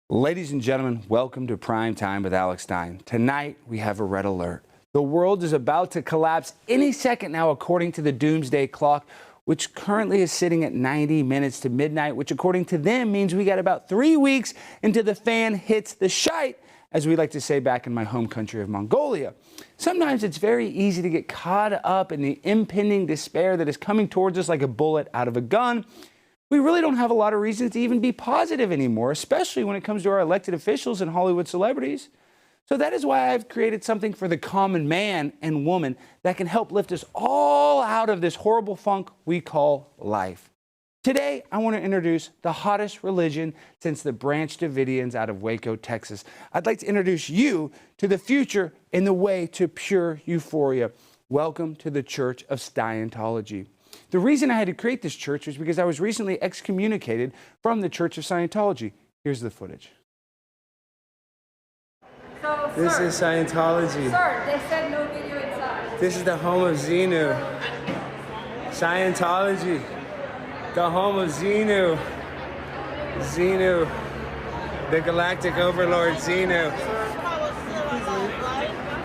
Ladies and gentlemen, welcome to Prime Time with Alex Stein. Tonight, we have a red alert. The world is about to collapse any second now, according to the doomsday clock, which currently is sitting at 90 minutes to midnight, which according to them means we got about 3 weeks until the fan hits the shite, as we like to say back in my home country of Mongolia. Sometimes it's very easy to get caught up in the impending despair that is coming towards us like a bullet out of a gun. We really don't have a lot of reasons to even be positive anymore, especially when it comes to our elected officials and Hollywood celebrities. So that is why I've created something for the common man and woman that can help lift us all out of this horrible funk we call life. Today, I want to introduce the hottest religion since the Branch Davidians out of Waco, Texas. I'd like to introduce you to the future and the way to pure euphoria. Welcome to the Church of Scientology. The reason I had to create this church was because I was recently excommunicated from the Church of Scientology. Here's the footage. So, this is Scientology. Sir, they said no video inside. This is the home of Xenu. Scientology. The home of Xenu. Xenu. The Galactic Overlord Xenu.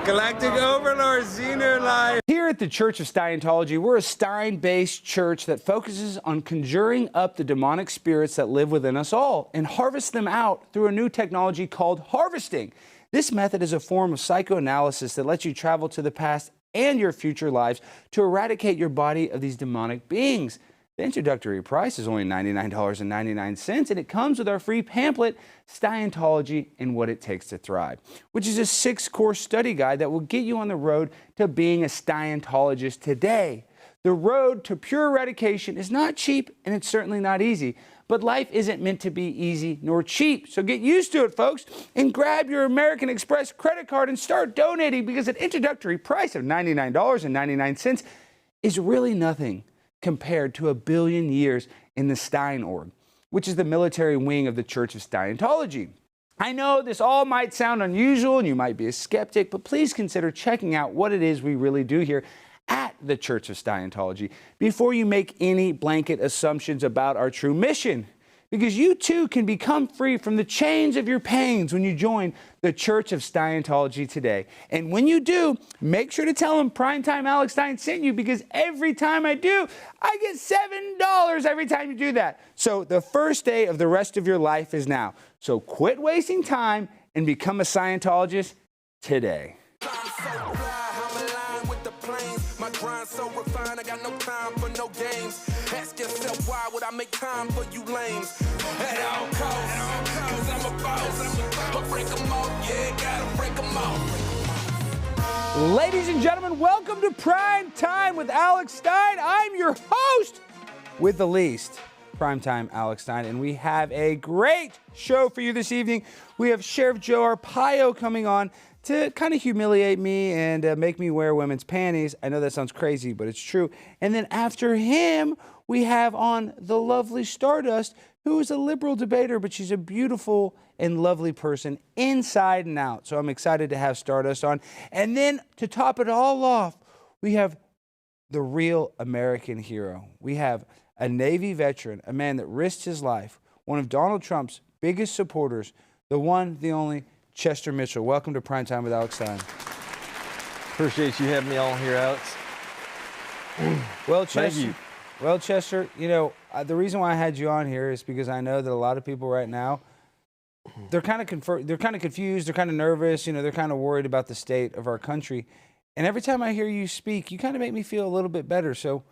Galactic Overlord Xenu live. Here at the Church of Scientology, we're a Stein-based church that focuses on conjuring up the demonic spirits that live within us all and harvest them out through a new technology called harvesting. This method is a form of psychoanalysis that lets you travel to the past and your future lives to eradicate your body of these demonic beings. The introductory price is only $99.99, and it comes with our free pamphlet, Scientology and What It Takes to Thrive, which is a 6-course study guide that will get you on the road to being a Scientologist today. The road to pure eradication is not cheap, and it's certainly not easy, but life isn't meant to be easy nor cheap. So get used to it, folks, and grab your American Express credit card and start donating, because an introductory price of $99.99 is really nothing compared to 1 billion years in the Stein org, which is the military wing of the Church of Scientology. I know this all might sound unusual and you might be a skeptic, but please consider checking out what it is we really do here at the Church of Scientology before you make any blanket assumptions about our true mission. Because you too can become free from the chains of your pains when you join the Church of Scientology today. And when you do, make sure to tell them Primetime Alex Stein sent you, because every time I do, I get $7 every time you do that. So the first day of the rest of your life is now. So quit wasting time and become a Scientologist today. My grind so refined, I got no time for no games. Ask yourself, why would I make time for you lames? At all costs, cause I'm a boss. But break them off, yeah, gotta break them off. Ladies and gentlemen, welcome to Prime Time with Alex Stein. I'm your host with the least, Primetime Alex Stein, and we have a great show for you this evening. We have Sheriff Joe Arpaio coming on to kind of humiliate me and make me wear women's panties. I know that sounds crazy, but it's true. And then after him, we have on the lovely Stardust, who is a liberal debater, but she's a beautiful and lovely person inside and out. So I'm excited to have Stardust on. And then to top it all off, we have the real American hero. We have a Navy veteran, a man that risked his life, one of Donald Trump's biggest supporters, the one, the only, Chester Mitchell. Welcome to Primetime with Alex Stein. Appreciate you having me on here, Alex. Well, Chester, Thank you. Well, Chester, you know, the reason why I had you on here is because I know that a lot of people right now, they're kind of confused, they're kind of nervous, you know, they're kind of worried about the state of our country. And every time I hear you speak, you kind of make me feel a little bit better. So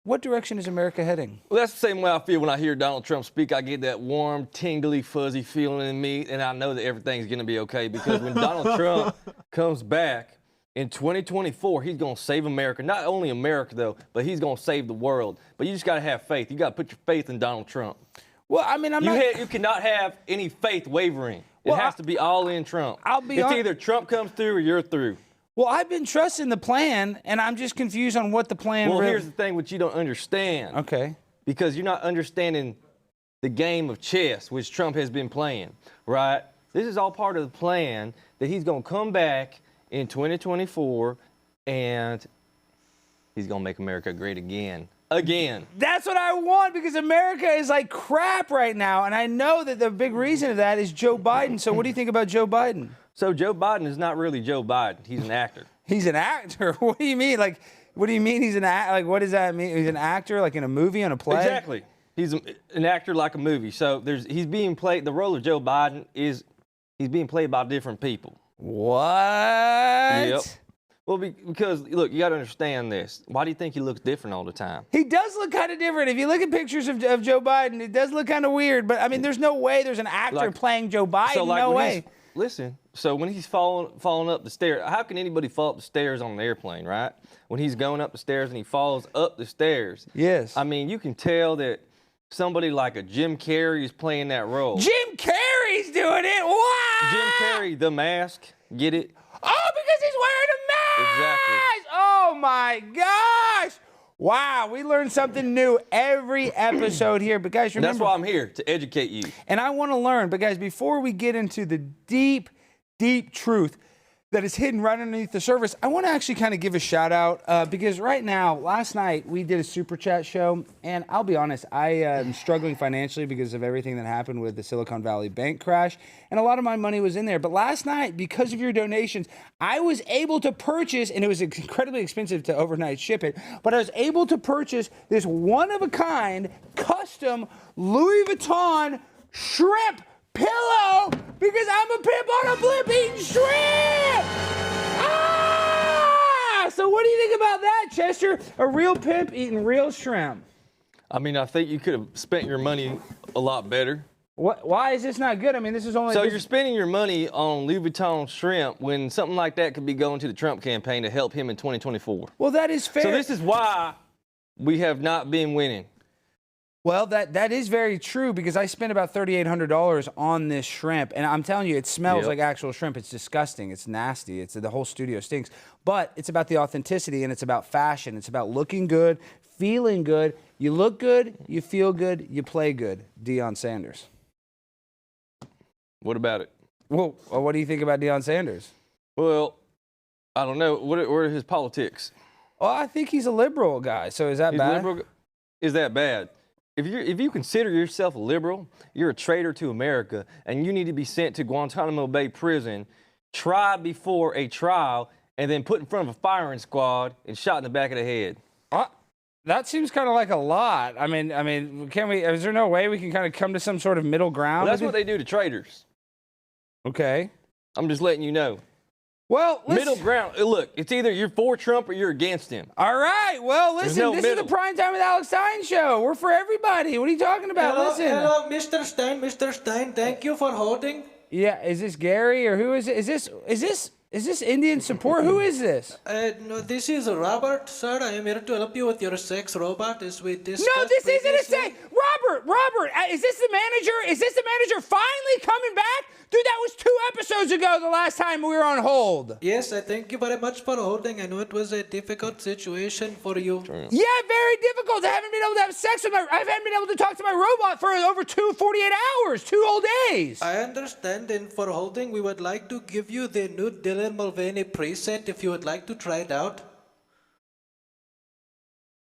what direction is America heading? Well, that's the same way I feel when I hear Donald Trump speak. I get that warm, tingly, fuzzy feeling in me, and I know that everything's going to be okay, because when Donald Trump comes back in 2024, he's going to save America. Not only America, though, but he's going to save the world. But you just got to have faith. You got to put your faith in Donald Trump. Well, I mean, You cannot have any faith wavering. It has to be all in Trump. It's either Trump comes through or you're through. Well, I've been trusting the plan, and I'm just confused on what the plan Well, here's the thing what you don't understand. Okay. Because you're not understanding the game of chess, which Trump has been playing, right? This is all part of the plan that he's going to come back in 2024, and he's going to make America great again. again. That's what I want because America is like crap right now. And I know that the big reason of that is Joe Biden. So what do you think about Joe Biden? So Joe Biden is not really Joe Biden. He's an actor. He's an actor? What do you mean? Like, what do you mean he's an actor? Like, what does that mean? He's an actor like in a movie, on a play? Exactly. He's an actor like a movie. So he's being played, the role of Joe Biden is he's being played by different people. What? Yep. Well, because, look, you got to understand this. Why do you think he looks different all the time? He does look kind of different. If you look at pictures of Joe Biden, it does look kind of weird. But, I mean, there's no way there's an actor playing Joe Biden. So, like, no way. Listen, so when he's falling up the stairs, how can anybody fall up the stairs on an airplane, right? When he's going up the stairs and he falls up the stairs. Yes. I mean, you can tell that somebody like a Jim Carrey is playing that role. Jim Carrey's doing it? Wow! Jim Carrey, The Mask, get it? Oh, because he's wearing a mask! Exactly. Oh, my gosh! Wow, we learn something new every episode here. But, guys, remember... And that's why I'm here, to educate you. And I want to learn. But, guys, before we get into the deep, deep truth that is hidden right underneath the surface, I want to actually kind of give a shout out because right now, last night, we did a super chat show. And I'll be honest, I am struggling financially because of everything that happened with the Silicon Valley Bank crash. And a lot of my money was in there. But last night, because of your donations, I was able to purchase, and it was incredibly expensive to overnight ship it, but I was able to purchase this one-of-a-kind, custom Louis Vuitton shrimp pillow because I'm a pimp on a blimp eating shrimp! Ah! So what do you think about that, Chester? A real pimp eating real shrimp. I mean, I think you could have spent your money a lot better. What? Why is this not good? I mean, this is only... So you're spending your money on Louis Vuitton shrimp when something like that could be going to the Trump campaign to help him in 2024. Well, that is fair. So this is why we have not been winning. Well, that is very true because I spent about $3,800 on this shrimp, and I'm telling you, it smells like actual shrimp. It's disgusting. It's nasty. The whole studio stinks. But it's about the authenticity, and it's about fashion. It's about looking good, feeling good. You look good, you feel good, you play good. Deion Sanders. What about it? Well, what do you think about Deion Sanders? Well, I don't know. What are his politics? Well, I think he's a liberal guy. So is that He's bad? liberal? Is that bad? If you consider yourself a liberal, you're a traitor to America, and you need to be sent to Guantanamo Bay prison, tried before a trial, and then put in front of a firing squad and shot in the back of the head. That seems kind of like a lot. I mean, can we? Is there no way we can kind of come to some sort of middle ground? Well, that's what they do to traitors. Okay. I'm just letting you know. Well, middle ground. Look, it's either you're for Trump or you're against him. All right. Well, listen, this is the Prime Time with Alex Stein show. We're for everybody. What are you talking about? Hello, Mr. Stein. Mr. Stein, thank you for holding. Yeah, is this Gary or who is it? Is this Indian support? Who is this? No, this is Robert, sir. I am here to help you with your sex robot, as we discussed. No, this isn't a previously. sex. Robert, is this the manager? Is this the manager finally coming back? Dude, that was 2 episodes ago the last time we were on hold. Yes, I thank you very much for holding. I know it was a difficult situation for you. Yeah, very difficult. I haven't been able to have sex with I haven't been able to talk to my robot for over 48 hours, 2 whole days. I understand, and for holding, we would like to give you the new Dylan Mulvaney preset if you would like to try it out.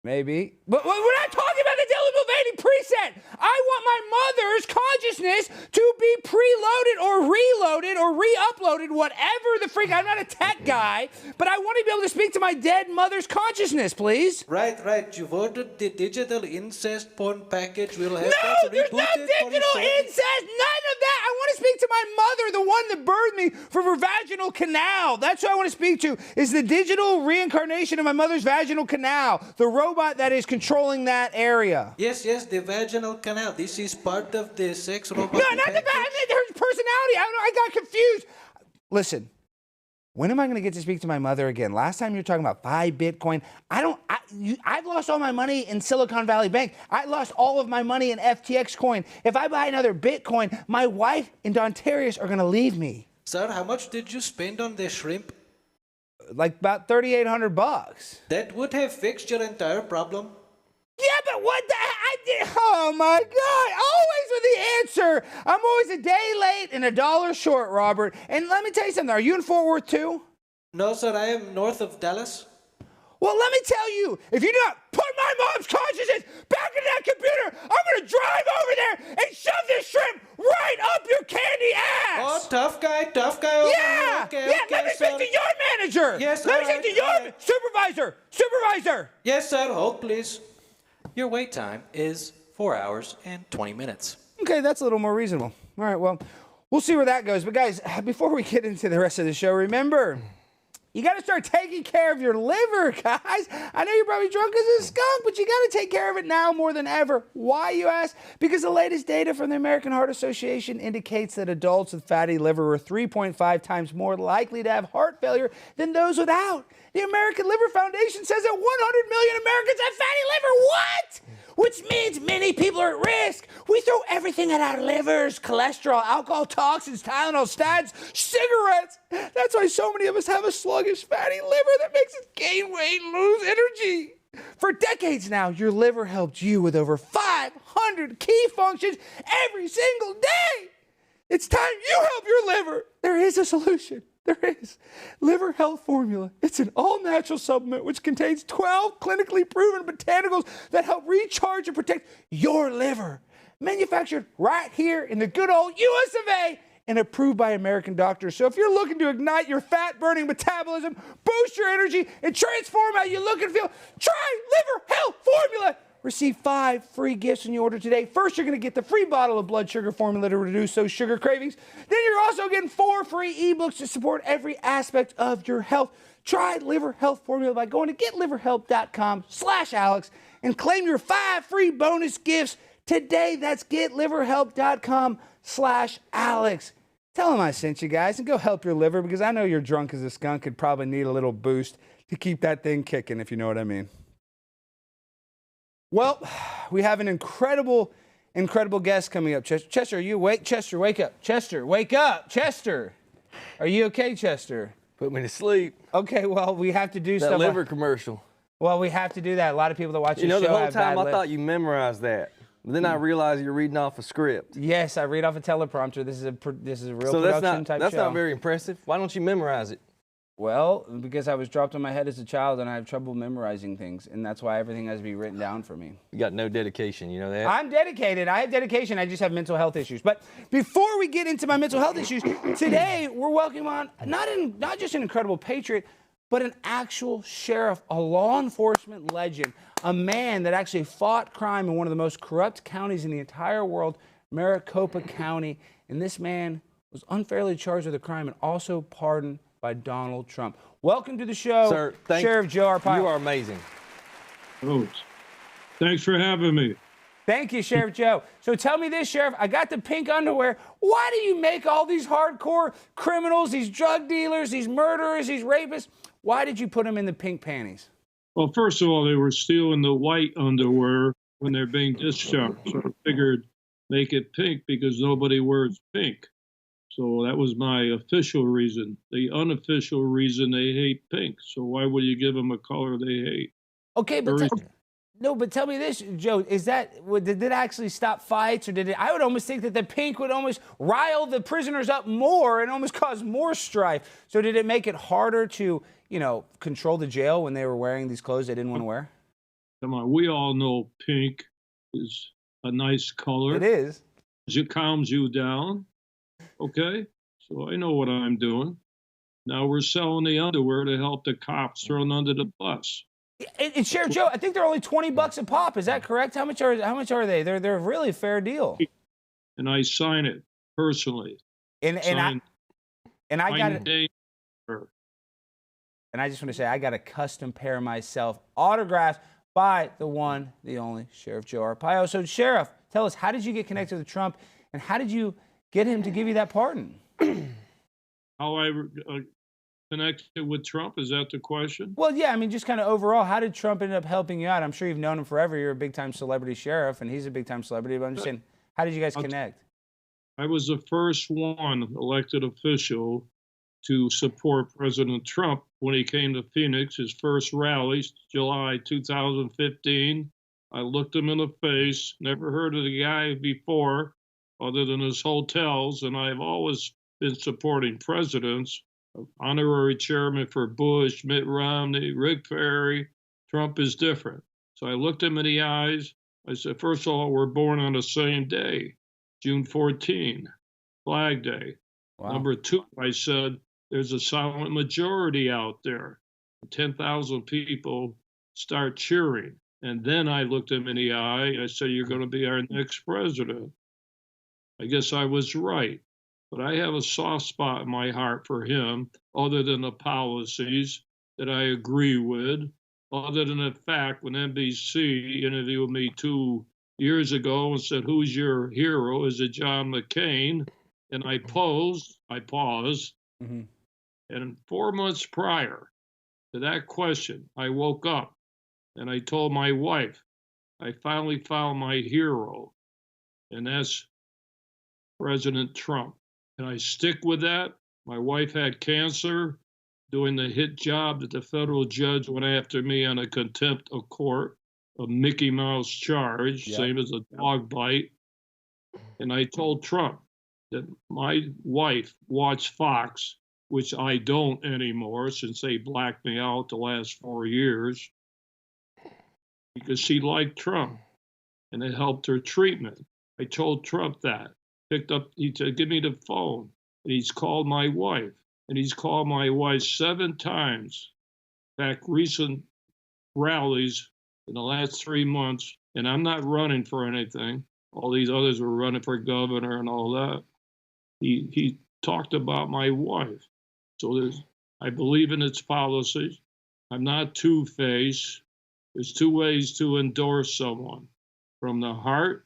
Maybe. But we're not talking about the Dylan Mulvaney preset. I want my mother's consciousness to be preloaded or reloaded or re-uploaded, whatever the freak. I'm not a tech guy, but I want to be able to speak to my dead mother's consciousness, please. Right. You've ordered the digital incest porn package. We'll have No, that there's no digital incest. None of that. I want to speak to my mother, the one that birthed me from her vaginal canal. That's who I want to speak to, is the digital reincarnation of my mother's vaginal canal, the robot that is controlling that area. Yes, the vaginal canal. This is part of the sex robot. No, not the her personality. I got confused. Listen, when am I going to get to speak to my mother again? Last time you were talking about 5 Bitcoin. I've lost all my money in Silicon Valley Bank. I lost all of my money in FTX coin. If I buy another Bitcoin, my wife and Don Terrius are going to leave me. Sir, how much did you spend on the shrimp? Like about $3,800. That would have fixed your entire problem. Yeah, but what the I did? Oh my God! Always with the answer. I'm always a day late and $1 short, Robert. And let me tell you something. Are you in Fort Worth too? No, sir. I am north of Dallas. Well, let me tell you. If you do not put my my mom's consciousness back into that computer. I'm going to drive over there and shove this shrimp right up your candy ass. Oh, tough guy over Yeah, here. Okay, yeah, okay, let me speak to your manager. Yes, let me all speak to right, your all right. supervisor. Yes, sir. Hold, please. Your wait time is 4 hours and 20 minutes. Okay, that's a little more reasonable. All right, well, we'll see where that goes. But guys, before we get into the rest of the show, remember, you got to start taking care of your liver, guys. I know you're probably drunk as a skunk, but you got to take care of it now more than ever. Why, you ask? Because the latest data from the American Heart Association indicates that adults with fatty liver are 3.5 times more likely to have heart failure than those without. The American Liver Foundation says that 100 million Americans have fatty liver. What? Which means many people are at risk. We throw everything at our livers: cholesterol, alcohol, toxins, Tylenol, statins, cigarettes. That's why so many of us have a sluggish fatty liver that makes us gain weight and lose energy. For decades now, your liver helped you with over 500 key functions every single day. It's time you help your liver. There is a solution. There is. Liver Health Formula. It's an all-natural supplement which contains 12 clinically proven botanicals that help recharge and protect your liver. Manufactured right here in the good old US of A and approved by American doctors. So if you're looking to ignite your fat-burning metabolism, boost your energy, and transform how you look and feel, try Liver Health Formula. Receive 5 free gifts when you order today. First, you're going to get the free bottle of blood sugar formula to reduce those sugar cravings. Then you're also getting 4 free ebooks to support every aspect of your health. Try Liver Health Formula by going to getliverhelp.com/Alex and claim your 5 free bonus gifts today. That's getliverhelp.com/Alex. Tell them I sent you guys and go help your liver, because I know you're drunk as a skunk could probably need a little boost to keep that thing kicking, if you know what I mean. Well, we have an incredible guest coming up. Chester, are you awake? Chester, wake up. Chester, wake up. Chester, are you okay, Chester? Put me to sleep. Okay, well, we have to do That stuff. liver commercial. Well, we have to do that. A lot of people that watch the show The whole have time bad I liver. thought you memorized that. But then I realized you're reading off a script. Yes, I read off a teleprompter. This is a real So production type show. that's not very impressive. Why don't you memorize it? Well, because I was dropped on my head as a child and I have trouble memorizing things, and that's why everything has to be written down for me. You got no dedication, you know that? I'm dedicated. I have dedication. I just have mental health issues. But before we get into my mental health issues, today we're welcoming on not just an incredible patriot, but an actual sheriff, a law enforcement legend, a man that actually fought crime in one of the most corrupt counties in the entire world, Maricopa County. And this man was unfairly charged with a crime and also pardoned by Donald Trump. Welcome to the show, Sir, Sheriff Joe Arpaio. You are amazing. Oh, thanks for having me. Thank you, Sheriff Joe. So tell me this, Sheriff. I got the pink underwear. Why do you make all these hardcore criminals, these drug dealers, these murderers, these rapists? Why did you put them in the pink panties? Well, first of all, they were stealing the white underwear when they're being discharged. So I figured make it pink because nobody wears pink. So that was my official reason. The unofficial reason, they hate pink. So why would you give them a color they hate? Okay, but tell me this, Joe. Did it actually stop fights, or did it? I would almost think that the pink would almost rile the prisoners up more and almost cause more strife. So did it make it harder to, control the jail when they were wearing these clothes they didn't want to wear? Come on, we all know pink is a nice color. It is. It calms you down. Okay, so I know what I'm doing. Now we're selling the underwear to help the cops thrown under the bus. And Sheriff Joe, I think they're only $20 a pop. Is that correct? How much are they? They're a really fair deal. And I sign it personally. And I just want to say I got a custom pair myself, autographed by the one, the only Sheriff Joe Arpaio. So Sheriff, tell us, how did you get connected with Trump, and how did you get him to give you that pardon? How I connected with Trump, is that the question? Well, yeah, I mean, just kind of overall, how did Trump end up helping you out? I'm sure you've known him forever. You're a big-time celebrity sheriff, and he's a big-time celebrity. But I'm just saying, how did you guys connect? I was the first one elected official to support President Trump when he came to Phoenix, his first rally, July 2015. I looked him in the face, never heard of the guy before, other than his hotels, and I've always been supporting presidents. Honorary chairman for Bush, Mitt Romney, Rick Perry. Trump is different. So I looked him in the eyes. I said, first of all, we're born on the same day, June 14, Flag Day. Wow. Number two, I said, there's a silent majority out there. 10,000 people start cheering. And then I looked him in the eye. I said, you're going to be our next president. I guess I was right. But I have a soft spot in my heart for him, other than the policies that I agree with, other than the fact when NBC interviewed me 2 years ago and said, who's your hero? Is it John McCain? And I paused. Mm-hmm. And 4 months prior to that question, I woke up and I told my wife, I finally found my hero, and that's President Trump. And I stick with that. My wife had cancer, doing the hit job that the federal judge went after me on a contempt of court, a Mickey Mouse charge, same as a dog bite. And I told Trump that my wife watched Fox, which I don't anymore since they blacked me out the last 4 years, because she liked Trump and it helped her treatment. I told Trump that. Picked up, he said, give me the phone. And he's called my wife. And he's called my wife 7 times. In fact, recent rallies in the last 3 months, and I'm not running for anything. All these others were running for governor and all that. He talked about my wife. So I believe in its policies. I'm not two-faced. There's 2 ways to endorse someone, from the heart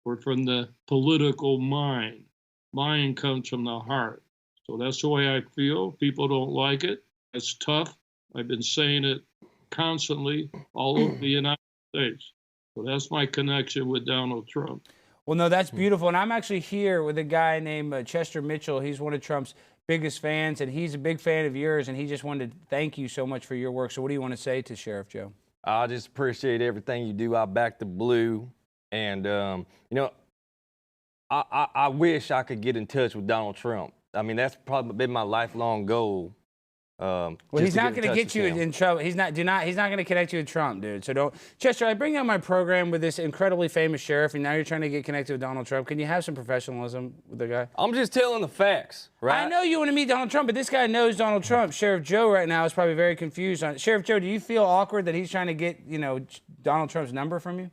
or from the political mind. Mind comes from the heart. So that's the way I feel. People don't like it. It's tough. I've been saying it constantly all over the United States. So that's my connection with Donald Trump. Well, no, that's beautiful. And I'm actually here with a guy named Chester Mitchell. He's one of Trump's biggest fans, and he's a big fan of yours, and he just wanted to thank you so much for your work. So what do you want to say to Sheriff Joe? I just appreciate everything you do. I back the blue. And, you know, I wish I could get in touch with Donald Trump. I mean, that's probably been my lifelong goal. Well, he's not going to get you in trouble. He's not going to connect you with Trump, dude. So don't. Chester, I bring you on my program with this incredibly famous sheriff, and now you're trying to get connected with Donald Trump. Can you have some professionalism with the guy? I'm just telling the facts, right? I know you want to meet Donald Trump, but this guy knows Donald Trump. Sheriff Joe right now is probably very confused on it. Sheriff Joe, do you feel awkward that he's trying to get, you know, Donald Trump's number from you?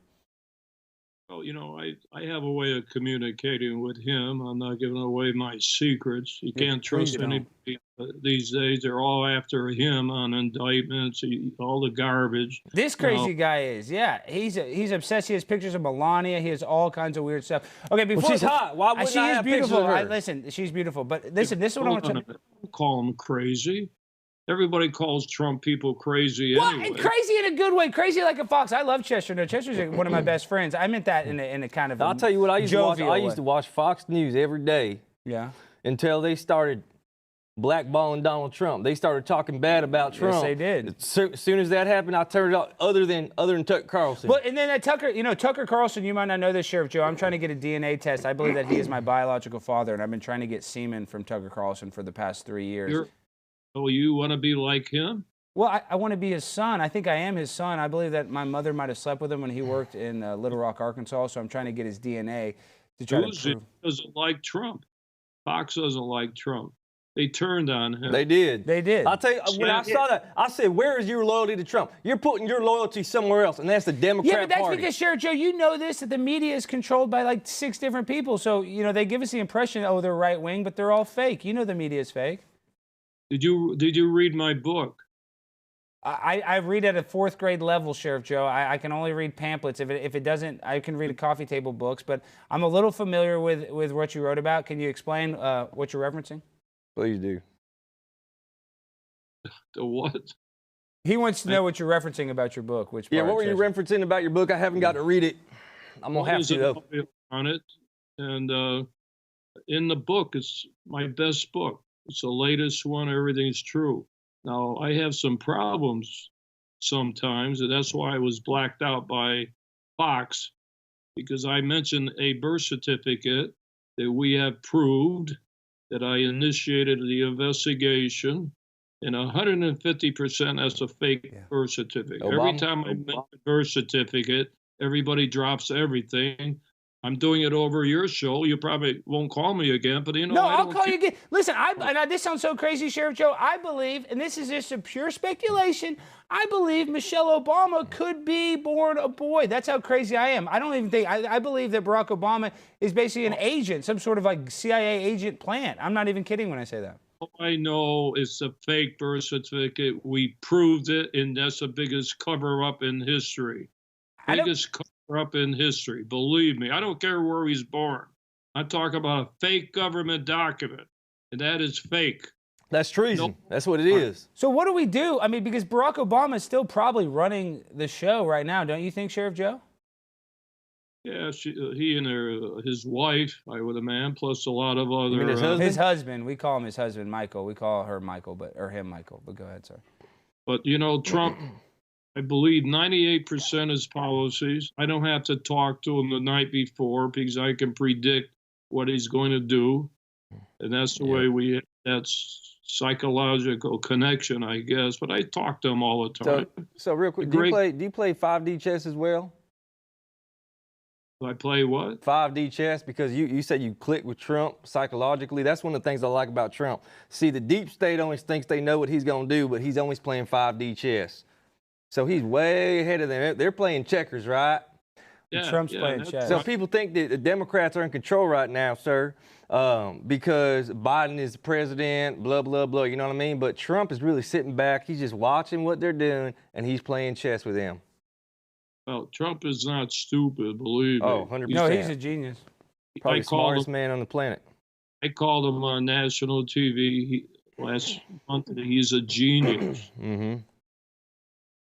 Well, you know, I have a way of communicating with him. I'm not giving away my secrets. You can't trust anybody these days. They're all after him on indictments, all the garbage. This crazy guy is, yeah. He's obsessed. He has pictures of Melania. He has all kinds of weird stuff. Okay, before she's hot. Why wouldn't I have beautiful. pictures of her? Listen, she's beautiful. But listen, this is what I want to call him crazy. Everybody calls Trump people crazy anyway. Crazy in a good way. Crazy like a fox. I love Chester. No, Chester's one of my best friends. I meant that in a kind of. I'll tell you what I used to watch. I used to watch Fox News every day. Yeah. Until they started blackballing Donald Trump. They started talking bad about Trump. Yes, they did. As soon as that happened, I turned it off. Other than Tucker Carlson. Well, and then Tucker Carlson. You might not know this, Sheriff Joe. I'm trying to get a DNA test. I believe that he is my biological father, and I've been trying to get semen from Tucker Carlson for the past 3 years. Oh, you want to be like him? Well, I want to be his son. I think I am his son. I believe that my mother might have slept with him when he worked in Little Rock, Arkansas, so I'm trying to get his DNA to try to prove. Doesn't like Trump. Fox doesn't like Trump. They turned on him. They did. They did. I'll tell you, when I saw that, I said, where is your loyalty to Trump? You're putting your loyalty somewhere else, and that's the Democrat Party. Yeah, but that's because, Sheriff Joe, you know this, that the media is controlled by like 6 different people. So, you know, they give us the impression, oh, they're right wing, but they're all fake. You know the media is fake. Did you read my book? I read at a 4th grade level, Sheriff Joe. I can only read pamphlets. If it doesn't, I can read coffee table books. But I'm a little familiar with what you wrote about. Can you explain what you're referencing? Please do. The what? He wants to know what you're referencing about your book. Which what were you referencing about your book? I haven't got to read it. I'm gonna have to though. On it, and in the book, it's my best book. It's the latest one. Everything's true. Now, I have some problems sometimes, and that's why I was blacked out by Fox, because I mentioned a birth certificate that we have proved that I initiated the investigation, And 150%, that's a fake birth certificate. Every time I make a birth certificate, everybody drops everything. I'm doing it over your show. You probably won't call me again, but you know, No, I I'll don't call care. you again. Listen, this sounds so crazy, Sheriff Joe. I believe, and this is just a pure speculation, I believe Michelle Obama could be born a boy. That's how crazy I am. I don't even think, I believe that Barack Obama is basically an agent, some sort of like CIA agent plant. I'm not even kidding when I say that. All I know it's a fake birth certificate. We proved it, and that's the biggest cover-up in history. Biggest cover-up in history. Believe me. I don't care where he's born. I'm talking about a fake government document, and that is fake. That's treason. That's what it is. So what do we do? I mean, because Barack Obama is still probably running the show right now, don't you think, Sheriff Joe? Yeah, he and his wife, I would imagine, plus a lot of other. His husband. We call him his husband, Michael. We call her Michael, or him Michael. But go ahead, sir. But you know, Trump, I believe 98% of his policies. I don't have to talk to him the night before because I can predict what he's going to do, and that's the way that's psychological connection, I guess. But I talk to him all the time. So real quick, do you play 5D chess as well? I play what? 5D chess, because you said you click with Trump psychologically. That's one of the things I like about Trump. See, the deep state always thinks they know what he's going to do, but he's always playing 5D chess. So he's way ahead of them. They're playing checkers, right? Yeah, Trump's playing chess. So people think that the Democrats are in control right now, sir, because Biden is president, blah, blah, blah, you know what I mean? But Trump is really sitting back. He's just watching what they're doing, and he's playing chess with them. Well, Trump is not stupid, believe me. Oh, 100%. No, he's a genius. Probably the smartest man on the planet. I called him on national TV last month. He's a genius.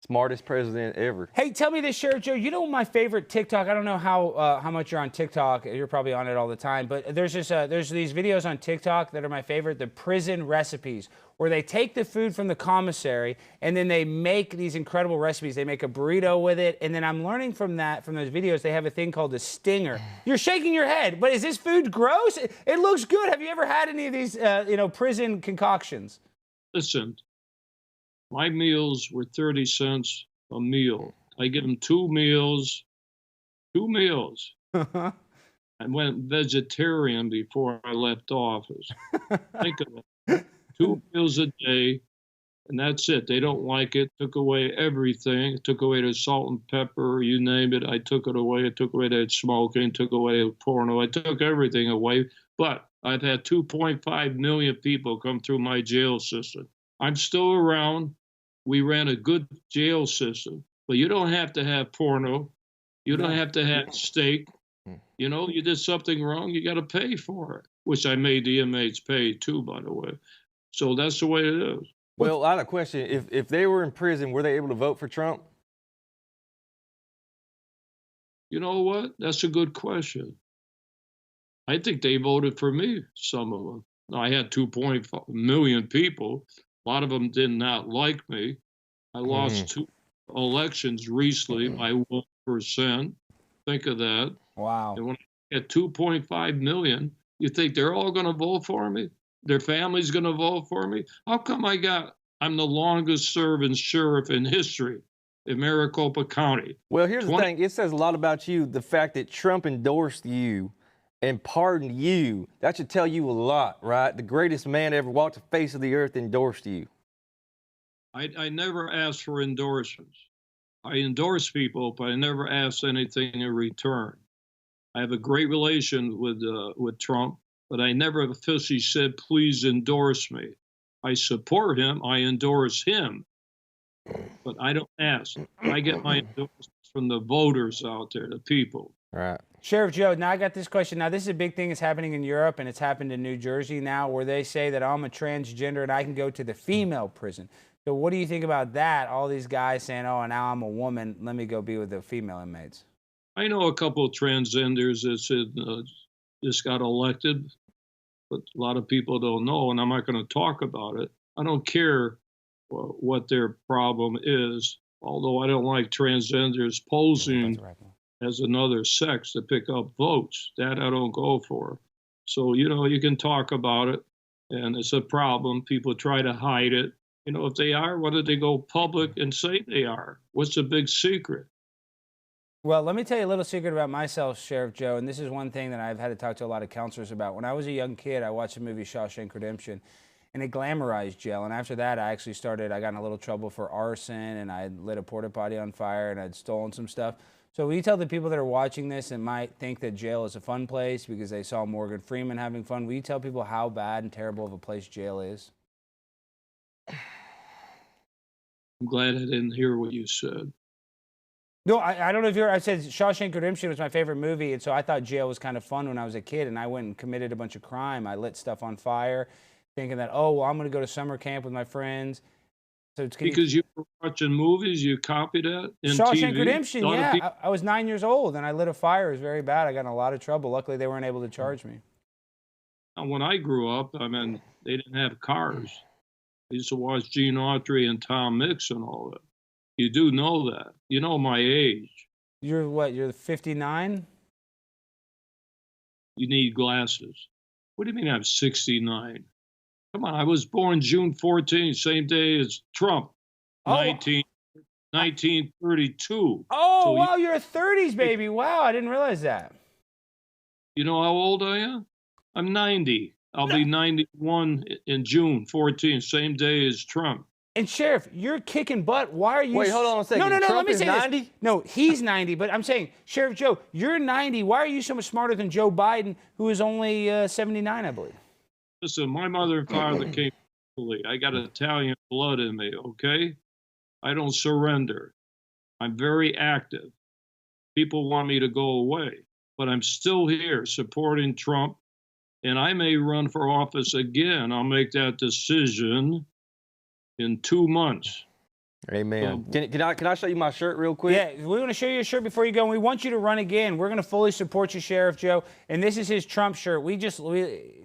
Smartest president ever. Hey, tell me this, Sheriff Joe. You know my favorite TikTok? I don't know how much you're on TikTok. You're probably on it all the time. But there's these videos on TikTok that are my favorite, the prison recipes, where they take the food from the commissary and then they make these incredible recipes. They make a burrito with it. And then I'm learning from those videos, they have a thing called a stinger. You're shaking your head, but is this food gross? It looks good. Have you ever had any of these, prison concoctions? Listen. My meals were 30 cents a meal. I give them 2 meals. 2 meals. I went vegetarian before I left office. Think of it. 2 meals a day, and that's it. They don't like it. Took away everything. Took away the salt and pepper, you name it. I took it away. I took away that smoking. Took away the porno. I took everything away. But I've had 2.5 million people come through my jail system. I'm still around. We ran a good jail system, but you don't have to have porno. You don't have to have steak. You know, you did something wrong, you got to pay for it, which I made the inmates pay too, by the way. So that's the way it is. Well, I had a question. If they were in prison, were they able to vote for Trump? You know what? That's a good question. I think they voted for me, some of them. I had 2.5 million people. A lot of them did not like me. I lost 2 elections recently by 1%. Think of that. Wow. And when I get 2.5 million, you think they're all going to vote for me? Their family's going to vote for me? How come I'm the longest serving sheriff in history in Maricopa County? Well, here's the thing. It says a lot about you, the fact that Trump endorsed you and pardoned you. That should tell you a lot, right? The greatest man ever walked the face of the earth endorsed you. I never asked for endorsements. I endorse people, but I never asked anything in return. I have a great relation with Trump, but I never officially said, please endorse me. I support him. I endorse him, but I don't ask. I get my endorsements from the voters out there, the people. Right. Sheriff Joe, now I got this question. Now, this is a big thing that's happening in Europe, and it's happened in New Jersey now, where they say that I'm a transgender and I can go to the female prison. So what do you think about that? All these guys saying, oh, now I'm a woman, let me go be with the female inmates. I know a couple of transgenders that just got elected, but a lot of people don't know, and I'm not going to talk about it. I don't care what their problem is, although I don't like transgenders posing as another sex to pick up votes. That I don't go for. So, you know, you can talk about it, and it's a problem. People try to hide it. You know, if they are, why did they go public and say they are? What's the big secret? Well, let me tell you a little secret about myself, Sheriff Joe, and this is one thing that I've had to talk to a lot of counselors about. When I was a young kid, I watched the movie Shawshank Redemption, and it glamorized jail. And after that, I got in a little trouble for arson, and I lit a porta potty on fire, and I'd stolen some stuff. So will you tell the people that are watching this and might think that jail is a fun place because they saw Morgan Freeman having fun, will you tell people how bad and terrible of a place jail is? I'm glad I didn't hear what you said. No, I don't know if I said Shawshank Redemption was my favorite movie, and so I thought jail was kind of fun when I was a kid, and I went and committed a bunch of crime. I lit stuff on fire, thinking that, oh, well, I'm going to go to summer camp with my friends. So it's because you were watching movies, you copied that in Shawshank TV? Redemption, yeah. I was 9 years old, and I lit a fire. It was very bad. I got in a lot of trouble. Luckily, they weren't able to charge me. When I grew up, I mean, they didn't have cars. I used to watch Gene Autry and Tom Mix and all that. You do know that. You know my age. You're what? You're 59? You need glasses. What do you mean I'm 69? Come on, I was born June 14th, same day as Trump, 1932. Oh, So wow, you're a 30s baby. Wow, I didn't realize that. You know how old I am? I'm 90. I'll be 91 in June 14th, same day as Trump. And Sheriff, you're kicking butt. Why are you? Wait, hold on a second. No, Trump let me is say 90? this. No, he's 90, but I'm saying, Sheriff Joe, you're 90. Why are you so much smarter than Joe Biden, who is only 79, I believe? Listen, my mother and father came from Italy. I got Italian blood in me, okay? I don't surrender. I'm very active. People want me to go away, but I'm still here supporting Trump, and I may run for office again. I'll make that decision in 2 months. Amen. Can I show you my shirt real quick? Yeah, we want to show you a shirt before you go, and we want you to run again. We're going to fully support you, Sheriff Joe, and this is his Trump shirt.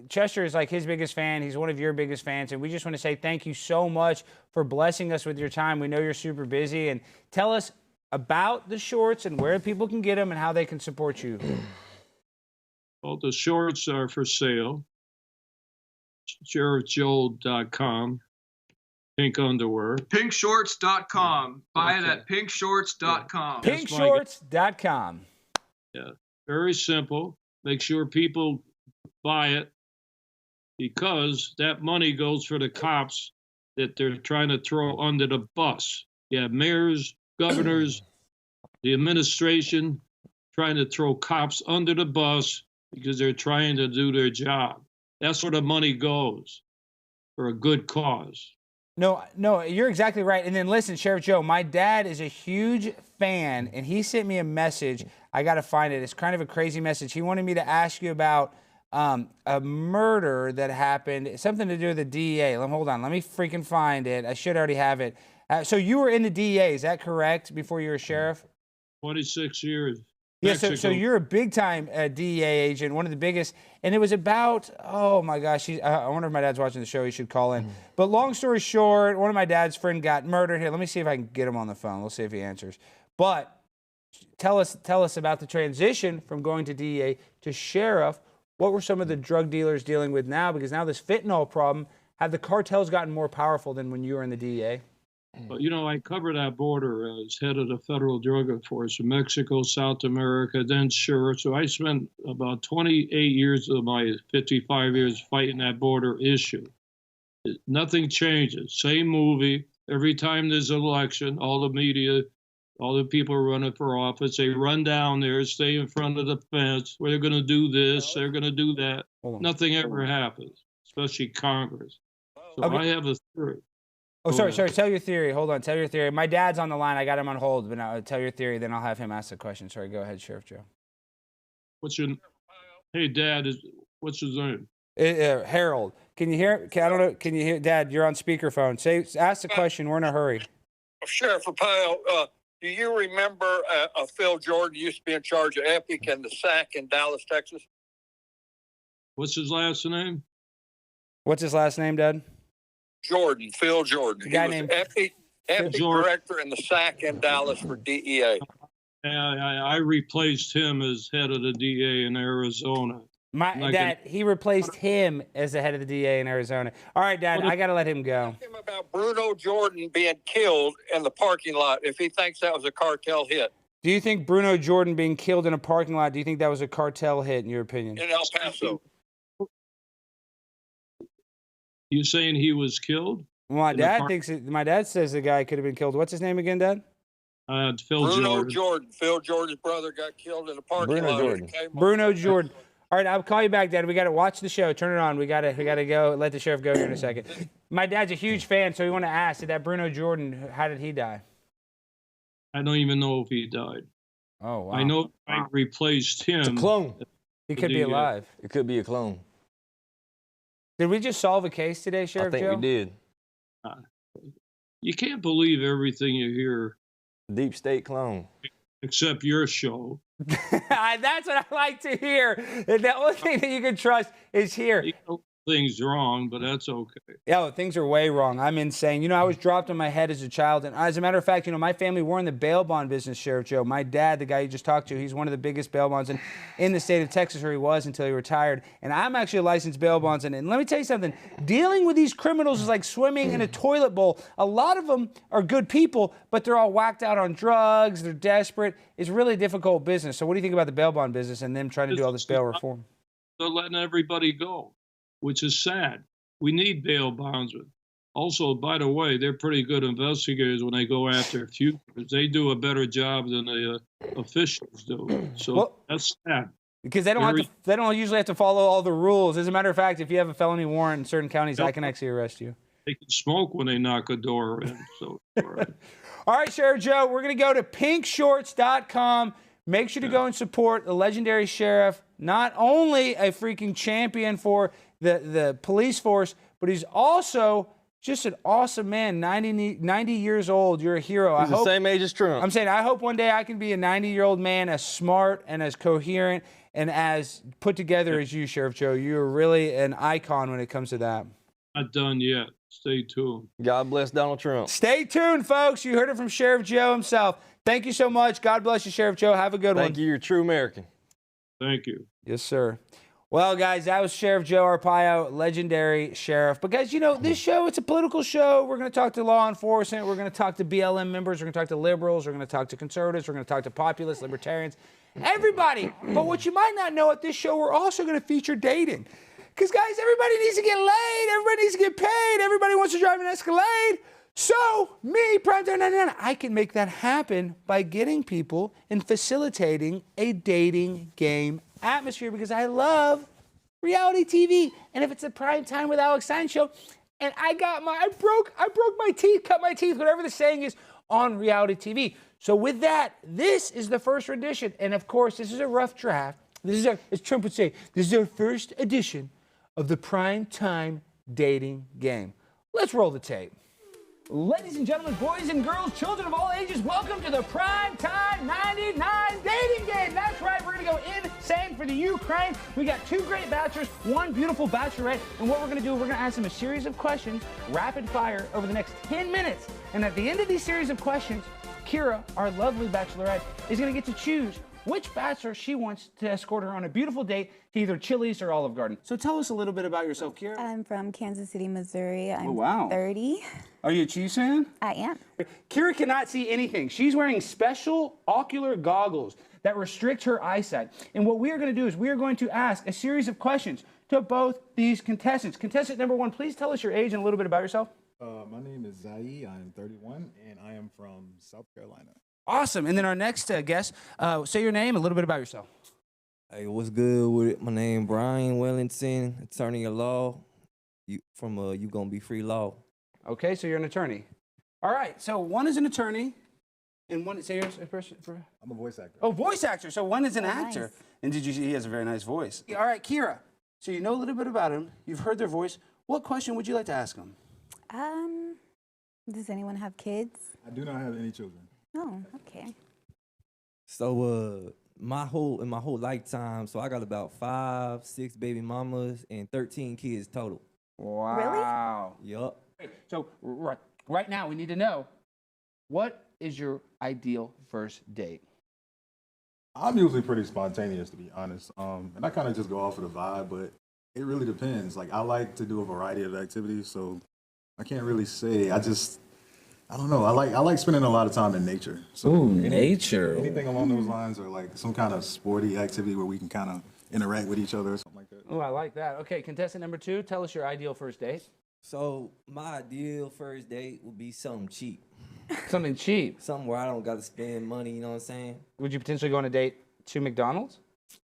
Chester is like his biggest fan. He's one of your biggest fans, and we just want to say thank you so much for blessing us with your time. We know you're super busy, and tell us about the shorts and where people can get them and how they can support you. Well, the shorts are for sale. SheriffJoe.com. Pink underwear. Pinkshorts.com. Buy it at pinkshorts.com. Pinkshorts.com. Yeah, very simple. Make sure people buy it because that money goes for the cops that they're trying to throw under the bus. You have mayors, governors, the administration trying to throw cops under the bus because they're trying to do their job. That's where the money goes, for a good cause. No, you're exactly right. And then listen, Sheriff Joe, my dad is a huge fan, and he sent me a message. I got to find it. It's kind of a crazy message. He wanted me to ask you about a murder that happened, something to do with the DEA. Hold on. Let me freaking find it. I should already have it. So you were in the DEA, is that correct, before you were a sheriff? 26 years. Yeah, so you're a big-time DEA agent, one of the biggest, and it was about, oh my gosh, I wonder if my dad's watching the show, he should call in. But long story short, one of my dad's friend got murdered. Here, let me see if I can get him on the phone. We'll see if he answers. But tell us about the transition from going to DEA to sheriff. What were some of the drug dealers dealing with now? Because now this fentanyl problem, have the cartels gotten more powerful than when you were in the DEA? But, you know, I covered that border as head of the Federal Drug Enforcement, Mexico, South America, then sheriff. So I spent about 28 years of my 55 years fighting that border issue. Nothing changes. Same movie. Every time there's an election, all the media, all the people running for office, they run down there, stay in front of the fence. Well, they're going to do this, they're going to do that. Nothing ever happens, especially Congress. So okay. I have a theory. Oh, sorry. Tell your theory. Hold on. Tell your theory. My dad's on the line. I got him on hold, but I'll tell your theory, then I'll have him ask the question. Sorry, go ahead, Sheriff Joe. Hey, Dad, what's his name? Harold. Can you hear? I don't know. Can you hear? Dad, you're on speakerphone. Ask the question. We're in a hurry. Sheriff Arpaio, do you remember Phil Jordan used to be in charge of Epic and the SAC in Dallas, Texas? What's his last name? What's his last name, Dad? Jordan, Phil Jordan. He was Epic director in the SAC in Dallas for DEA. I replaced him as head of the DEA in Arizona. My Like dad, he replaced him as the head of the DA in Arizona. All right, Dad, I got to let him go. Him about Bruno Jordan being killed in the parking lot if he thinks that was a cartel hit Do you think Bruno Jordan being killed in a parking lot, do you think that was a cartel hit in your opinion? in El Paso. You saying he was killed? Well, my in the dad park- thinks my dad says the guy could have been killed. What's his name again, Dad? Phil Bruno Jordan. Jordan, Phil Jordan's brother, got killed in the parking Bruno lot. Jordan. Bruno Jordan. All right, I'll call you back, Dad. We got to watch the show. Turn it on. We got to go. Let the sheriff go here in a second. My dad's a huge fan, so we want to ask: did that Bruno Jordan? How did he die? I don't even know if he died. Oh wow! I know I replaced him. It's a clone. He could be the, alive. It could be a clone. Did we just solve a case today, I Sheriff think Joe? we did. You can't believe everything you hear, Deep state clone. except your show. That's what I like to hear. The only thing that you can trust is here. You know, things wrong, but that's okay. Yeah, things are way wrong. I'm insane. You know, I was dropped on my head as a child. And as a matter of fact, you know, my family, we're in the bail bond business, Sheriff Joe. My dad, the guy you just talked to, he's one of the biggest bail bonds in the state of Texas, or he was until he retired. And I'm actually a licensed bail bondsman. And let me tell you something. Dealing with these criminals is like swimming in a toilet bowl. A lot of them are good people, but they're all whacked out on drugs. They're desperate. It's really a difficult business. So what do you think about the bail bond business and them trying to do all this bail reform? They're letting everybody go, which is sad. We need bail bondsmen. Also, by the way, they're pretty good investigators when they go after fugitives. They do a better job than the officials do. So Well, that's sad. Because they don't usually have to follow all the rules. As a matter of fact, if you have a felony warrant in certain counties, I can actually arrest you. They can smoke when they knock a door in. So, all right. All right, Sheriff Joe, we're going to go to pinkshorts.com. Make sure to go and support the legendary sheriff, not only a freaking champion for the police force, but he's also just an awesome man, 90 years old. You're a hero. He's the same age as Trump. I'm saying I hope one day I can be a 90-year-old man as smart and as coherent and as put together as you, Sheriff Joe. You're really an icon when it comes to that. Not done yet. Stay tuned. God bless Donald Trump. Stay tuned, folks. You heard it from Sheriff Joe himself. Thank you so much. God bless you, Sheriff Joe. Have a good one. Thank you. You're a true American. Thank you. Yes, sir. Well, guys, that was Sheriff Joe Arpaio, legendary sheriff. But, guys, you know, this show, it's a political show. We're going to talk to law enforcement. We're going to talk to BLM members. We're going to talk to liberals. We're going to talk to conservatives. We're going to talk to populists, libertarians, everybody. But what you might not know at this show, we're also going to feature dating. Because, guys, everybody needs to get laid. Everybody needs to get paid. Everybody wants to drive an Escalade. So, me, Primetime 99, I can make that happen by getting people and facilitating a dating game atmosphere because I love reality TV. And if it's a Primetime with Alex Stein show, and I broke my teeth, cut my teeth, whatever the saying is, on reality TV. So with that, this is the first edition. And of course, this is a rough draft. This is, as Trump would say, this is our first edition of the Primetime dating game. Let's roll the tape. Ladies and gentlemen, boys and girls, children of all ages, welcome to the Primetime 99 dating game. That's right, we're going to go insane for the Ukraine. We got two great bachelors, one beautiful bachelorette, and what we're going to do, we're going to ask them a series of questions, rapid fire, over the next 10 minutes. And at the end of these series of questions, Kira, our lovely bachelorette, is going to get to choose which bachelor she wants to escort her on a beautiful date to either Chili's or Olive Garden. So tell us a little bit about yourself, Kira. I'm from Kansas City, Missouri. I'm wow. 30. Are you a Chiefs fan? I am. Kira cannot see anything. She's wearing special ocular goggles that restrict her eyesight. And what we are going to do is we are going to ask a series of questions to both these contestants. Contestant number one, please tell us your age and a little bit about yourself. My name is Zai. I'm 31, and I am from South Carolina. Awesome. And then our next guest, say your name, a little bit about yourself. Hey, what's good with it? My name Brian Wellington, attorney at law. You Gonna Be Free Law. Okay, so you're an attorney. All right, so one is an attorney, and one, say yours, I'm a voice actor. Oh, voice actor. So one is an actor. Nice. And did you see he has a very nice voice? All right, Kira. So you know a little bit about him. You've heard their voice. What question would you like to ask him? Does anyone have kids? I do not have any children. Oh, okay. So my whole lifetime, so I got about 5, 6 baby mamas and 13 kids total. Wow. Yup. So right now we need to know, what is your ideal first date? I'm usually pretty spontaneous, to be honest. And I kind of just go off of the vibe, but it really depends. Like, I like to do a variety of activities, so I can't really say. I don't know. I like spending a lot of time in nature. So Ooh, nature. anything along those lines, or like some kind of sporty activity where we can kind of interact with each other or something like that. Oh, I like that. Okay, contestant number 2, tell us your ideal first date. So my ideal first date would be something cheap. Something cheap. Something where I don't got to spend money, you know what I'm saying? Would you potentially go on a date to McDonald's?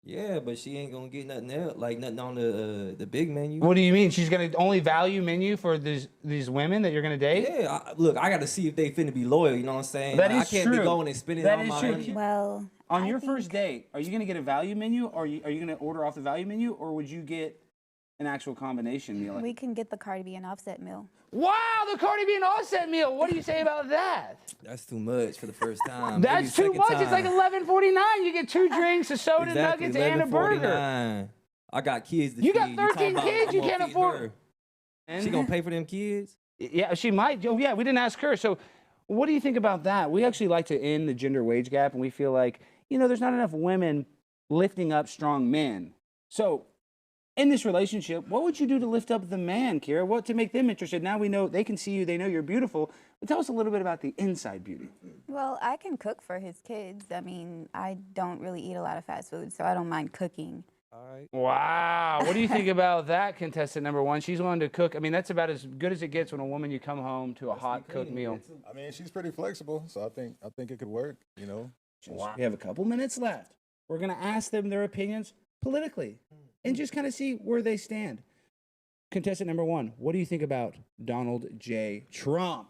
Yeah, but she ain't gonna get nothing else, like nothing on the big menu. What do you mean? She's gonna only value menu for these women that you're gonna date? Yeah, look, I got to see if they finna be loyal, you know what I'm saying? That Like, is I can't true. be going and spending That all is my true. money. Well, On your first date, are you gonna get a value menu, or are you gonna order off the value menu, or would you get an actual combination meal? we can get the Cardi B and Offset meal. Wow, the Cardi B and Offset meal. What do you say about that? That's too much for the first time. That's Maybe too second much. It's like time. $11.49. You get 2 drinks, a soda, Exactly, nuggets, and a burger. $11.49. I got kids to You feed. got 13 talking about kids. I'm You gonna can't feed afford. her. She gonna pay for them kids? Yeah, she might. Oh, yeah, we didn't ask her. So, what do you think about that? We actually like to end the gender wage gap, and we feel like, there's not enough women lifting up strong men. So, in this relationship, what would you do to lift up the man, Kira? What to make them interested? Now we know they can see you, they know you're beautiful. But tell us a little bit about the inside beauty. Well, I can cook for his kids. I mean, I don't really eat a lot of fast food, so I don't mind cooking. All right. Wow. What do you think about that, contestant number 1? She's willing to cook. I mean, that's about as good as it gets when a woman you come home to a hot cooked meal. I mean, she's pretty flexible, so I think it could work, you know. Wow. We have a couple minutes left. We're going to ask them their opinions politically and just kind of see where they stand. Contestant number 1, what do you think about Donald J. Trump?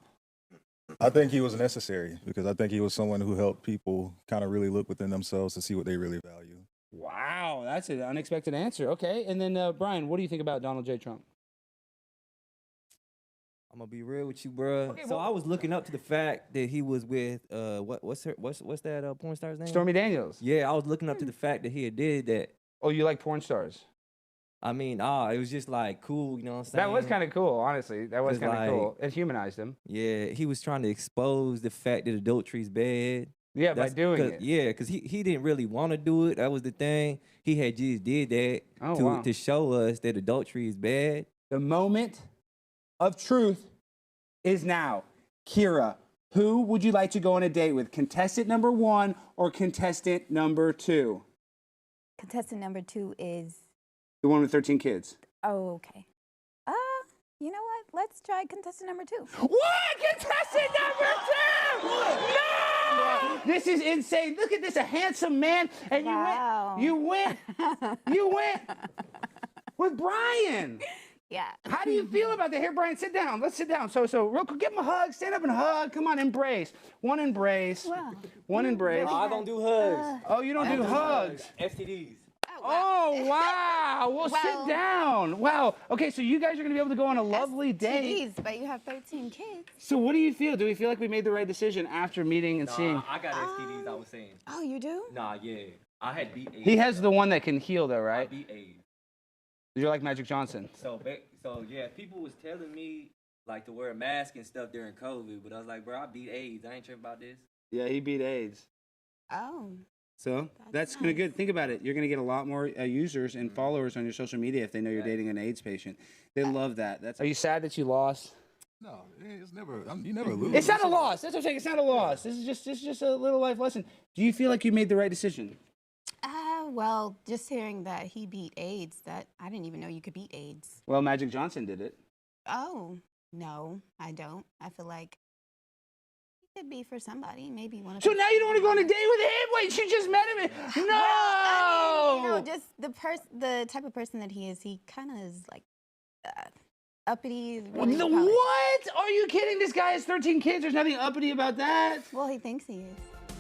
I think he was necessary because I think he was someone who helped people kind of really look within themselves to see what they really value. Wow, that's an unexpected answer. Okay, and then Brian, what do you think about Donald J. Trump? I'm gonna be real with you, bro. Okay, So well- I was looking up to the fact that he was with what's that porn star's name? Stormy Daniels. Yeah, I was looking up to the fact that he had did that. Oh, you like porn stars? I mean, it was just like cool, you know what I'm saying? That was kind of cool, honestly. That was 'Cause, kind of cool. like- It humanized him. Yeah, he was trying to expose the fact that adultery's bad. Yeah, by doing it. Yeah, because he didn't really want to do it. That was the thing. He had just did that Oh, to show us that adultery is bad. The moment of truth is now. Kira, who would you like to go on a date with? Contestant number 1 or contestant number 2? Contestant number 2 is, The one with 13 kids. oh, okay. You know what? Let's try contestant number 2. What? Contestant number 2! No! This is insane. Look at this, a handsome man, and Wow. you went with Brian. Yeah. How do you feel about that? Here, Brian, sit down. Let's sit down. So real quick, give him a hug. Stand up and hug. Come on, embrace. One embrace. Wow. One embrace. I don't do hugs. Oh, you don't do hugs. STDs. Oh, wow. Well, Well- sit down. Wow. Okay, so you guys are going to be able to go on a lovely date. STDs, but you have 13 kids. So what do you feel? Do we feel like we made the right decision after meeting and seeing? I got STDs. I was saying. Oh, you do? Nah, yeah. I had beat AIDS. He has the one that can heal, though, I right? beat AIDS. You're like Magic Johnson. So yeah, people was telling me like to wear a mask and stuff during COVID, but I was like, bro, I beat AIDS. I ain't tripping about this. Yeah, he beat AIDS. Oh. So that's kind of good. Think about it. You're going to get a lot more users and followers on your social media if they know you're dating an AIDS patient. They love that. Are you sad that you lost? No, it's never. You never lose. It's not a loss. That's what I'm saying. It's not a loss. This is just a little life lesson. Do you feel like you made the right decision? Well, just hearing that he beat AIDS, that I didn't even know you could beat AIDS. Well, Magic Johnson did it. Oh, no, I don't. I feel like it could be for somebody, maybe one of So now you don't want to go on a date with him? Wait, you just met him. No! Well, I mean, just the type of person that he is, he kind of is like uppity. What? Are you kidding? This guy has 13 kids. There's nothing uppity about that. Well, he thinks he is.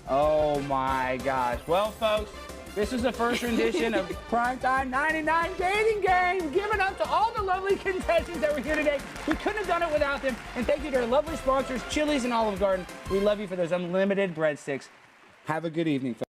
Oh my gosh. Well, folks, this is the first rendition of Primetime 99 Dating Game. Give it up to all the lovely contestants that were here today. We couldn't have done it without them. And thank you to our lovely sponsors, Chili's and Olive Garden. We love you for those unlimited breadsticks. Have a good evening, folks.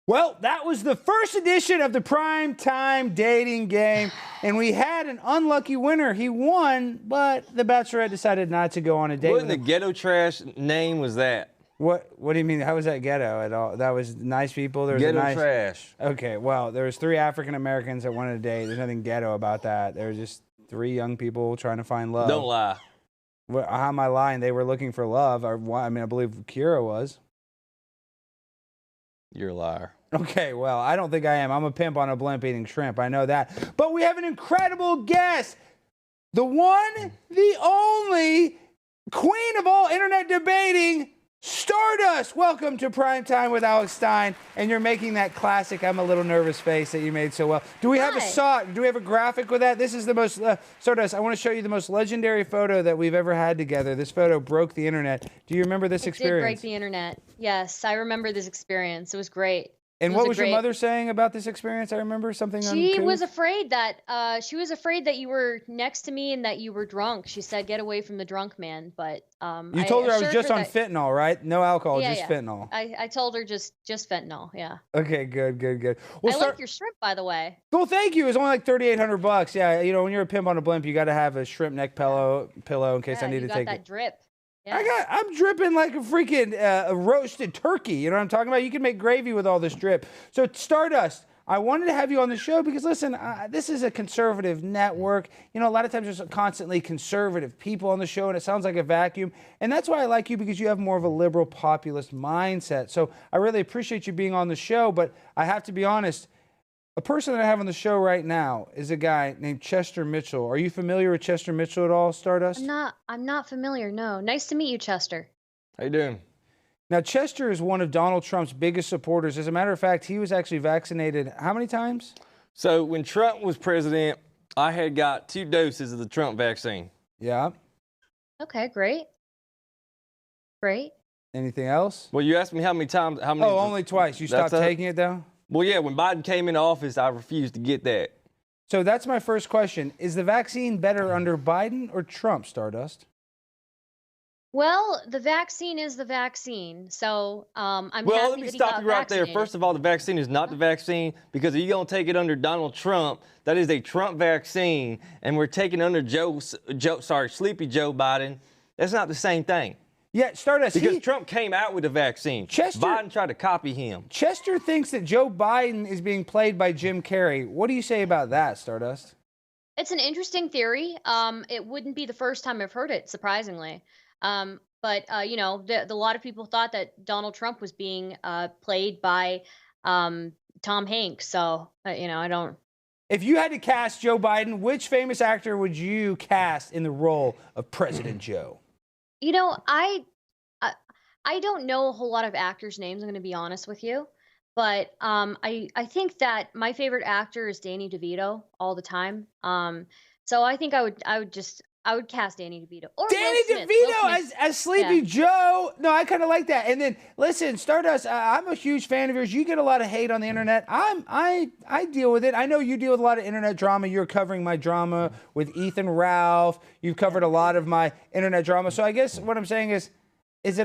Well, that was the first edition of the Primetime Dating Game. And we had an unlucky winner. He won, but the Bachelorette decided not to go on a date What in with the him. ghetto trash name was that? What do you mean? How was that ghetto at all? That was nice people. There was Ghetto a nice trash. Okay, well, there was 3 African Americans that wanted to date. There's nothing ghetto about that. There was just 3 young people trying to find love. Don't lie. How am I lying? They were looking for love. I mean, I believe Kira was. You're a liar. Okay, well, I don't think I am. I'm a pimp on a blimp eating shrimp. I know that. But we have an incredible guest. The one, the only queen of all internet debating, Stardust. Welcome to Primetime with Alex Stein. And you're making that classic I'm a little nervous face that you made so well. Do we have do we have a graphic with that? This is the most, Stardust, I want to show you the most legendary photo that we've ever had together. This photo broke the internet. Do you remember this experience? It did break the internet. Yes, I remember this experience. It was great. And what was your mother saying about this experience? I remember something. She was afraid that you were next to me and that you were drunk. She said, "Get away from the drunk man." But you told her I was just on fentanyl, right? No alcohol, just fentanyl. I told her just fentanyl. Yeah. Okay, good. Well, I like your shrimp, by the way. Well, thank you. It's only like $3,800. Yeah, you know, when you're a pimp on a blimp, you got to have a shrimp neck pillow in case I need to take that drip. Yeah. I'm dripping like a freaking roasted turkey. You know what I'm talking about? You can make gravy with all this drip. So Stardust, I wanted to have you on the show because, listen, this is a conservative network. You know, a lot of times there's constantly conservative people on the show, and it sounds like a vacuum. And that's why I like you, because you have more of a liberal populist mindset. So I really appreciate you being on the show, but I have to be honest. A person that I have on the show right now is a guy named Chester Mitchell. Are you familiar with Chester Mitchell at all, Stardust? I'm not familiar, no. Nice to meet you, Chester. How you doing? Now, Chester is one of Donald Trump's biggest supporters. As a matter of fact, he was actually vaccinated how many times? So when Trump was president, I had got 2 doses of the Trump vaccine. Yeah. Okay, great. Great. Anything else? Well, you asked me how many times. How many? Oh, only twice. You stopped taking it, though? Well, yeah, when Biden came into office, I refused to get that. So that's my first question. Is the vaccine better under Biden or Trump, Stardust? Well, the vaccine is the vaccine. So I'm happy let me that he stop got you right there. vaccinated. First of all, the vaccine is not the vaccine, because if you're going to take it under Donald Trump, that is a Trump vaccine, and we're taking under Sleepy Joe Biden. That's not the same thing. Yeah, Stardust. Because Trump came out with the vaccine. Biden tried to copy him. Chester thinks that Joe Biden is being played by Jim Carrey. What do you say about that, Stardust? It's an interesting theory. It wouldn't be the first time I've heard it, surprisingly. But you know, a lot of people thought that Donald Trump was being played by Tom Hanks. So you know, I don't. If you had to cast Joe Biden, which famous actor would you cast in the role of President Joe? You know, I don't know a whole lot of actors' names. I'm going to be honest with you, but I think that my favorite actor is Danny DeVito all the time. So I think I would cast Danny DeVito or Danny Will Smith. DeVito as Sleepy Joe. No, I kind of like that. And then listen, Stardust, I'm a huge fan of yours. You get a lot of hate on the internet. I deal with it. I know you deal with a lot of internet drama. You're covering my drama with Ethan Ralph. You've covered a lot of my internet drama. So I guess what I'm saying is this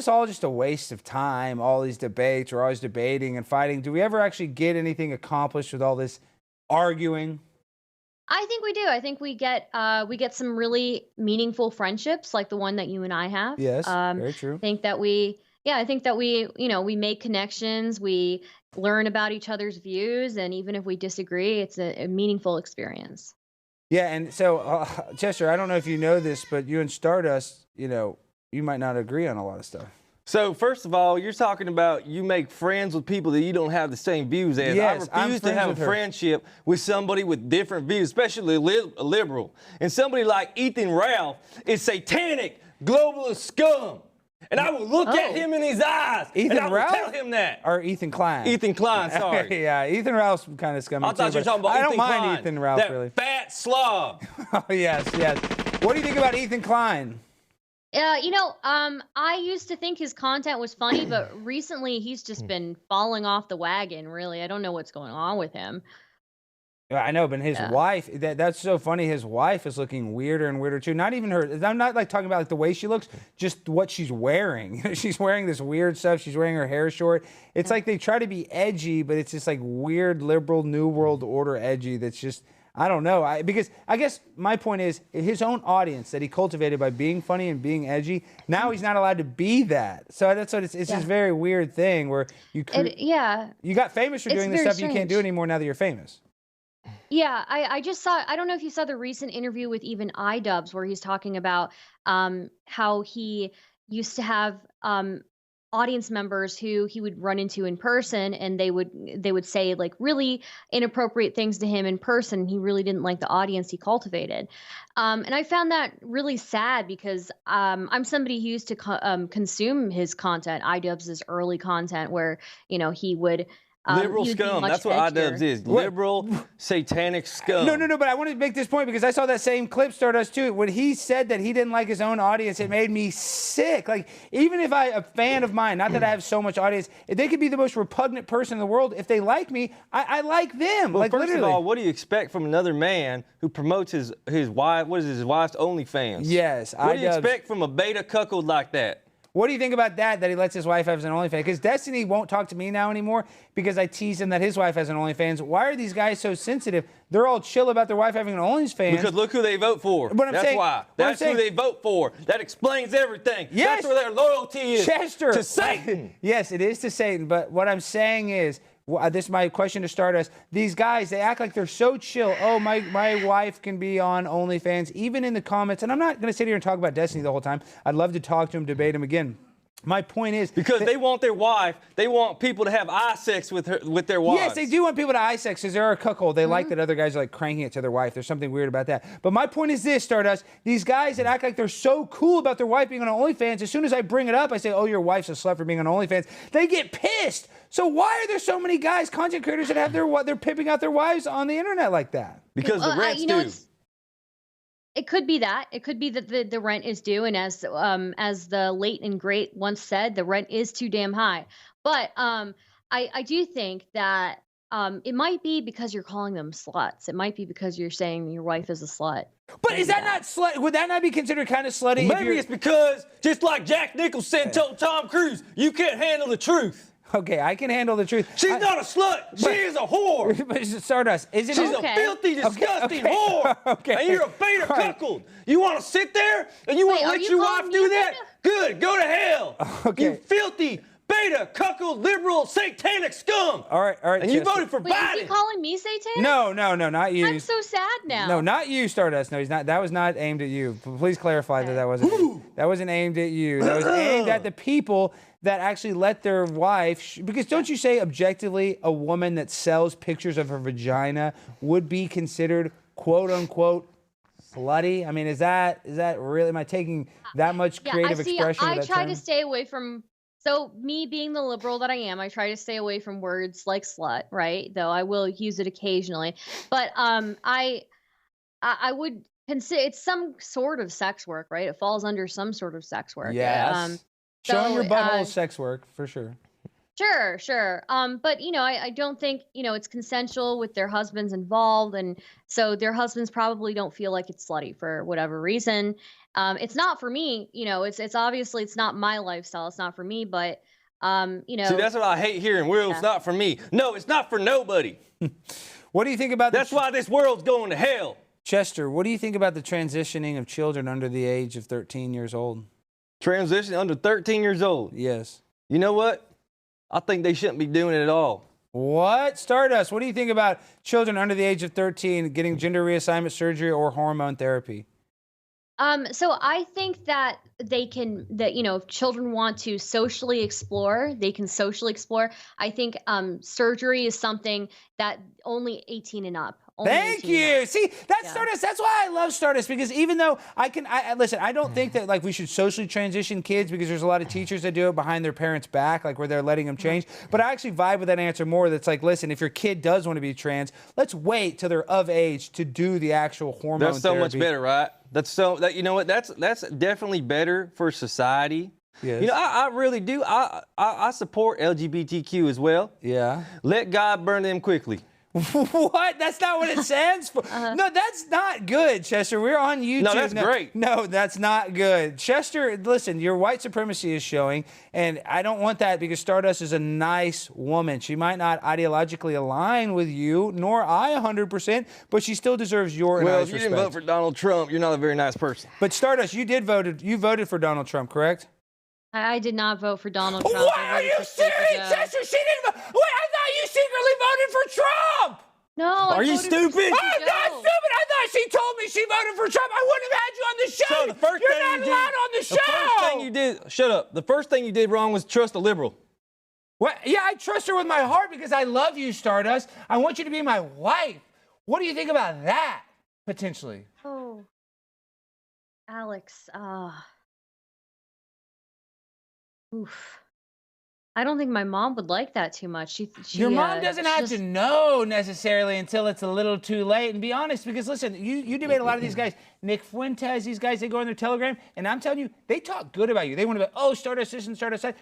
all just a waste of time? All these debates, we're always debating and fighting. Do we ever actually get anything accomplished with all this arguing? I think we do. I think we get some really meaningful friendships like the one that you and I have. Yes, very true. I think that we we make connections, we learn about each other's views, and even if we disagree, it's a meaningful experience. Yeah, and so Chester, I don't know if you know this, but you and Stardust, you know, you might not agree on a lot of stuff. So first of all, you're talking about you make friends with people that you don't have the same views as. Yes, I refuse to have a friendship with somebody with different views, especially a liberal. And somebody like Ethan Ralph is satanic, globalist scum. And I will look at him in his eyes, Ethan and I will Ralph? tell him that. Or Ethan Klein. Ethan Klein, sorry. Yeah, Ethan Ralph's kind of scummy I thought too, you were talking about I Ethan don't mind Klein, Ethan Ralph, that really. fat slob. Oh, yes. What do you think about Ethan Klein? I used to think his content was funny, but recently he's just been falling off the wagon, really. I don't know what's going on with him. I know, but his wife, that's so funny. His wife is looking weirder and weirder too. Not even her. I'm not like talking about like the way she looks, just what she's wearing. She's wearing this weird stuff. She's wearing her hair short. It's like they try to be edgy, but it's just like weird liberal New World Order edgy that's just, I don't know. Because I guess my point is his own audience that he cultivated by being funny and being edgy. Now he's not allowed to be that. So that's what it's this very weird thing where you you got famous for doing the stuff you can't do anymore now that you're famous. Yeah, I just saw, I don't know if you saw the recent interview with even iDubbbz where he's talking about how he used to have audience members who he would run into in person, and they would say like really inappropriate things to him in person. He really didn't like the audience he cultivated. And I found that really sad because I'm somebody who used to consume his content, iDubbbz's early content, where, you know, he would liberal scum. That's what iDubbbz is. Liberal, satanic scum. No, but I want to make this point because I saw that same clip, Stardust, too. When he said that he didn't like his own audience, it made me sick. Like, even if a fan of mine, not that I have so much audience, if they could be the most repugnant person in the world, if they like me, I like them. Well, like, first literally. of all, what do you expect from another man who promotes his wife, what is his wife's OnlyFans? Yes. What do you expect from a beta cuckold like that? What do you think about that he lets his wife have an OnlyFans? Because Destiny won't talk to me now anymore because I tease him that his wife has an OnlyFans. Why are these guys so sensitive? They're all chill about their wife having an OnlyFans. Because look who they vote for. That's why. That's who they vote for. That explains everything. Yes. That's where their loyalty is. Chester. To Satan. Yes, it is to Satan. But what I'm saying is, this is my question to Stardust. These guys, they act like they're so chill. Oh, my wife can be on OnlyFans, even in the comments. And I'm not going to sit here and talk about Destiny the whole time. I'd love to talk to him, debate him again. My point is because they want their wife, they want people to have eye sex with their wives. Yes, they do want people to eye sex because they're a cuckold. They like that other guys are like cranking it to their wife. There's something weird about that. But my point is this, Stardust. These guys that act like they're so cool about their wife being on OnlyFans, as soon as I bring it up, I say, oh, your wife's a slut for being on OnlyFans. They get pissed. So why are there so many guys, content creators, that have they're pimping out their wives on the internet like that? Because the rent's due. It could be that. It could be that the rent is due, and as the late and great once said, the rent is too damn high. But I do think that it might be because you're calling them sluts. It might be because you're saying your wife is a slut. But is that not slut? Would that not be considered kind of slutty? Well, maybe it's because, just like Jack Nicholson told Tom Cruise, you can't handle the truth. Okay, I can handle the truth. She's not a slut. She is a whore. But Stardust, isn't She's a filthy, disgusting whore. Okay. And you're a beta cuckold. You want to sit there and you want to let your wife do that? Good. Go to hell. Okay. You filthy, beta cuckold, liberal, satanic scum. All right. And you voted for Biden. Is he calling me satanic? No, not you. I'm so sad now. No, not you, Stardust. No, he's not. That was not aimed at you. Please clarify that wasn't aimed at you. That was aimed at the people that actually let their wife, because don't you say objectively a woman that sells pictures of her vagina would be considered quote unquote slutty? I mean, is that really, am I taking that much creative expression? I try to stay away from, so me being the liberal that I am, I try to stay away from words like slut, right? Though I will use it occasionally. But I would consider it's some sort of sex work, right? It falls under some sort of sex work. Yes. Showing your butthole is sex work, for sure. Sure. But, you know, I don't think, you know, it's consensual with their husbands involved. And so their husbands probably don't feel like it's slutty for whatever reason. It's not for me, you know, it's obviously it's not my lifestyle. It's not for me, but, you know. See, that's what I hate hearing. Well, it's not for me. No, it's not for nobody. What do you think about That's why this world's going to hell. Chester, what do you think about the transitioning of children under the age of 13 years old? Transition under 13 years old? Yes. You know what? I think they shouldn't be doing it at all. What? Stardust, what do you think about children under the age of 13 getting gender reassignment surgery or hormone therapy? So I think that you know, if children want to socially explore, they can socially explore. I think surgery is something that only 18 and up. Thank you. See, that's Stardust. That's why I love Stardust, because even though listen, I don't think that like we should socially transition kids, because there's a lot of teachers that do it behind their parents' back, like where they're letting them change. But I actually vibe with that answer more. That's like, listen, if your kid does want to be trans, let's wait till they're of age to do the actual hormone therapy. That's so much better, right? You know what? That's definitely better for society. Yes. You know, I really do. I support LGBTQ as well. Yeah. Let God burn them quickly. What? That's not what it stands for. No, that's not good, Chester. We're on YouTube. No, that's great. No, that's not good. Chester, listen, your white supremacy is showing, and I don't want that because Stardust is a nice woman. She might not ideologically align with you, nor I 100%, but she still deserves your and Well, I's if you didn't respect. vote for Donald Trump, you're not a very nice person. But Stardust, you voted for Donald Trump, correct? I did not vote for Donald Trump. What? I Are voted you for Sleepy serious, Joe. Chester? She didn't vote. Wait, I thought you secretly voted for Trump. No, I Are you voted for stupid? Sleepy I'm not Joe. stupid. I thought she told me she voted for Trump. I wouldn't have had you on the show. So the first You're thing not you did, allowed on the show. The first thing you did, shut up. The first thing you did wrong was trust a liberal. What? Yeah, I trust her with my heart because I love you, Stardust. I want you to be my wife. What do you think about that, potentially? Oh, Alex. Oof. I don't think my mom would like that too much. She Your mom doesn't have just- to know necessarily until it's a little too late. And be honest, because listen, you debate a lot of these guys. Nick Fuentes, these guys, they go on their Telegram, and I'm telling you, they talk good about you. They want to be, oh, Stardust this and Stardust that.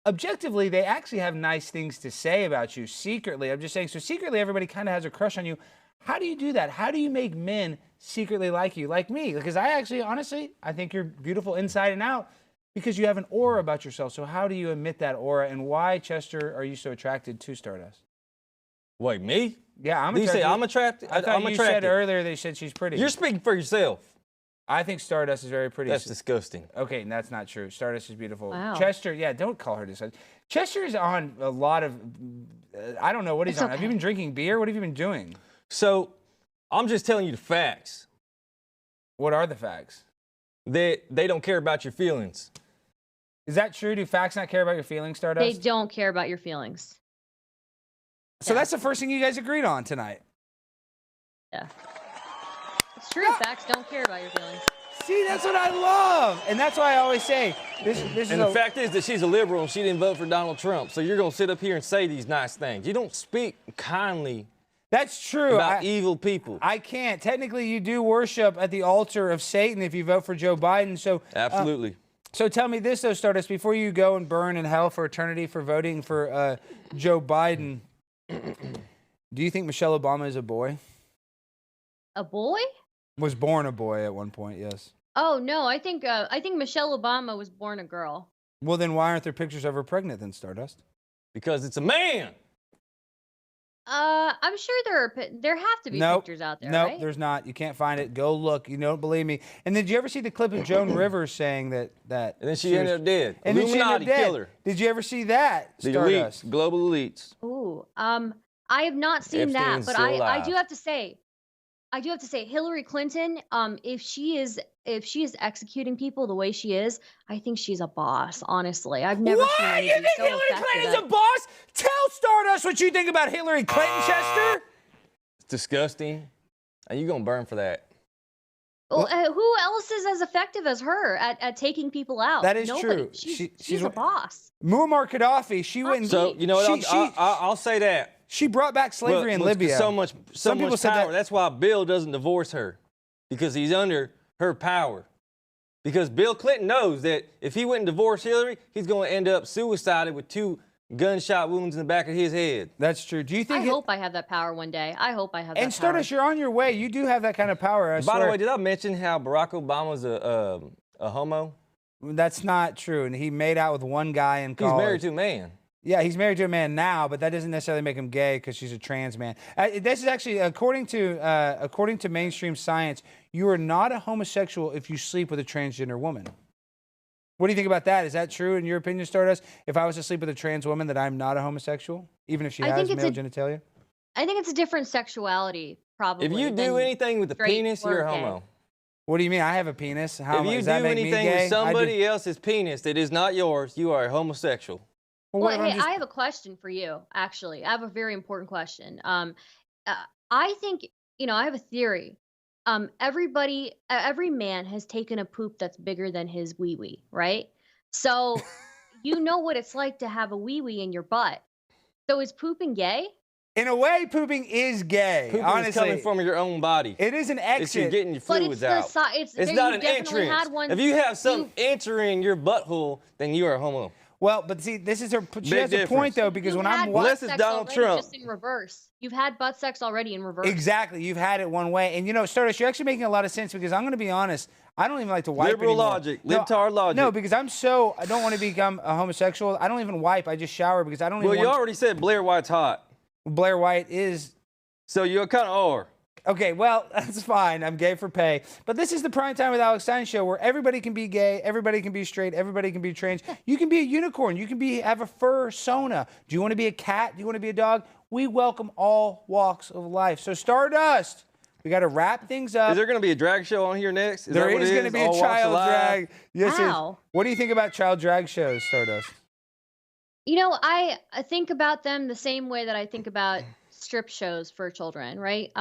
Objectively, they actually have nice things to say about you. Secretly, I'm just saying, so secretly everybody kind of has a crush on you. How do you do that? How do you make men secretly like you, like me? Because I actually, honestly, I think you're beautiful inside and out. Because you have an aura about yourself. So how do you emit that aura, and why, Chester, are you so attracted to Stardust? Wait, me? Yeah, I'm Did you attracted. say I'm attracted? I thought I'm you attracted. said earlier they said she's pretty. You're speaking for yourself. I think Stardust is very pretty. That's disgusting. Okay, and that's not true. Stardust is beautiful. Wow. Chester, yeah, don't call her this. Chester is on a lot of, I don't know what he's It's on. Have you okay. been drinking beer? What have you been doing? So, I'm just telling you the facts. What are the facts? They don't care about your feelings. Is that true? Do facts not care about your feelings, They Stardust? don't care about your feelings. So that's the first thing you guys agreed on tonight. Yeah. It's true. Facts don't care about your feelings. See, that's what I love. And that's why I always say, this is And the fact is that she's a liberal and she didn't vote for Donald Trump. So you're going to sit up here and say these nice things. You don't speak kindly That's true. about evil people. I can't. Technically, you do worship at the altar of Satan if you vote for Joe Biden. So Absolutely. So tell me this, though, Stardust, before you go and burn in hell for eternity for voting for Joe Biden, do you think Michelle Obama is a boy? A boy? Was born a boy at one point, yes. Oh no, I think Michelle Obama was born a girl. Well, then why aren't there pictures of her pregnant then, Stardust? Because it's a man. I'm sure there have to be pictures out there, Nope, right? there's not. You can't find it. Go look. You don't believe me. And did you ever see the clip of Joan Rivers saying that? And then she ended up dead. And then she ended up Illuminati dead. killer. Did you ever see that, The Stardust? elites, global elites. Ooh, I have not seen that, Epstein's but still I alive. do have to say, Hillary Clinton, if she is executing people the way she is, I think she's a boss. Honestly, I've never seen What? You anybody think so Hillary effective Clinton's at- a boss? Tell Stardust what you think about Hillary Clinton, Chester. It's disgusting. And you're going to burn for that. Well, who else is as effective as her at taking people out? That is Nobody. true. She's a boss. Muammar Gaddafi, she went and So, you know what? I'll say that. she brought back slavery in Look, Libya. So much people said power. that- That's why Bill doesn't divorce her, because he's under her power. Because Bill Clinton knows that if he wouldn't divorce Hillary, he's going to end up suicided with 2 gunshot wounds in the back of his head. That's true. Do you I think? hope I have that power one day. I hope I have that And power. Stardust, you're on your way. You do have that kind of power. I By swear. the way, did I mention how Barack Obama's a homo? That's not true. And he made out with one guy in He's college. married to a man. Yeah, he's married to a man now, but that doesn't necessarily make him gay because she's a trans man. This is actually, according to mainstream science, you are not a homosexual if you sleep with a transgender woman. What do you think about that? Is that true in your opinion, Stardust? If I was to sleep with a trans woman, that I'm not a homosexual, even if she I has think male it's genitalia? I think it's a different sexuality, probably. If you do than anything with a straight penis, or you're a gay. homo. What do you mean? I have a penis. How If you does do that make me anything gay? with somebody else's penis that is not yours, you are a homosexual. Well, hey, I have a question for you, actually. I have a very important question. I think, I have a theory. Every man has taken a poop that's bigger than his wee-wee, right? So you know what it's like to have a wee-wee in your butt. So is pooping gay? In a way, pooping is gay. Pooping honestly, is coming from your own body. It is an exit. It's you getting your But fluids it's out. the it's It's there not you an definitely entrance. had one. If you have something entering your butthole, then you are a homo. Well, but see, this is her. She Big has a point difference. though, because when I'm Unless it's Donald Trump. Just in reverse. You've had butt sex already in reverse. Exactly, you've had it one way, and you know, Stardust, you're actually making a lot of sense because I'm going to be honest. I don't even like to wipe Liberal anymore. logic, libtard logic. No, because I don't want to become a homosexual. I don't even wipe. I just shower because I don't. Well, even you want already said Blair White's hot. Blair White is. So you kind of are. Okay, well, that's fine. I'm gay for pay. But this is the Prime Time with Alex Stein show where everybody can be gay, everybody can be straight, everybody can be trans. You can be a unicorn. You can have a fursona. Do you want to be a cat? Do you want to be a dog? We welcome all walks of life. So Stardust, we got to wrap things up. Is there going to be a drag show on here next? There is going to be a child drag. Yes, Wow. What do you think about child drag shows, Stardust? You know, I think about them the same way that I think about strip shows for children, right?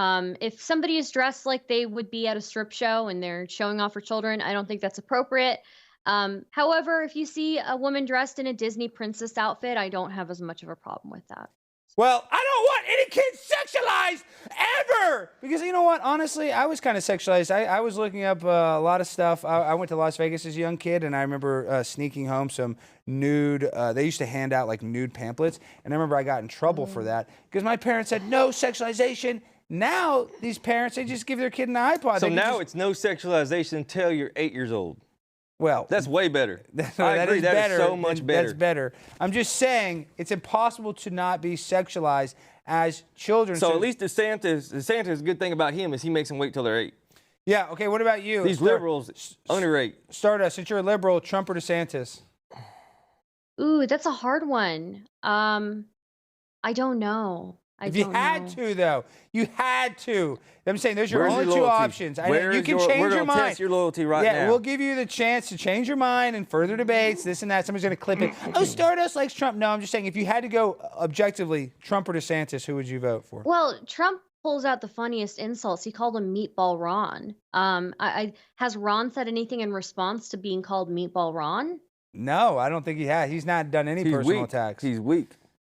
If somebody is dressed like they would be at a strip show and they're showing off for children, I don't think that's appropriate. However, if you see a woman dressed in a Disney princess outfit, I don't have as much of a problem with that. Well, I don't want any kids sexualized ever! Because you know what? Honestly, I was kind of sexualized. I was looking up a lot of stuff. I went to Las Vegas as a young kid, and I remember sneaking home some nude. They used to hand out like nude pamphlets, and I remember I got in trouble for that because my parents said no sexualization. Now, these parents, they just give their kid an iPod. So now it's no sexualization until you're 8 years old. Well, that's way better. I agree. That is so much better. That's better. I'm just saying it's impossible to not be sexualized as children. So at least DeSantis, good thing about him is he makes them wait till they're 8. Yeah, okay, what about you? These liberals underrate. Stardust, since you're a liberal, Trump or DeSantis? Ooh, that's a hard one. I don't know. If you had to, though, you had to. I'm saying there's your only two options. You can change we're your gonna mind. Test your loyalty right now. Yeah, we'll give you the chance to change your mind and further debates, this and that. Somebody's going to clip it. Oh, Stardust likes Trump. No, I'm just saying if you had to go objectively, Trump or DeSantis, who would you vote for? Well, Trump pulls out the funniest insults. He called him Meatball Ron. Has Ron said anything in response to being called Meatball Ron? No, I don't think he has. He's not done any personal attacks. He's weak.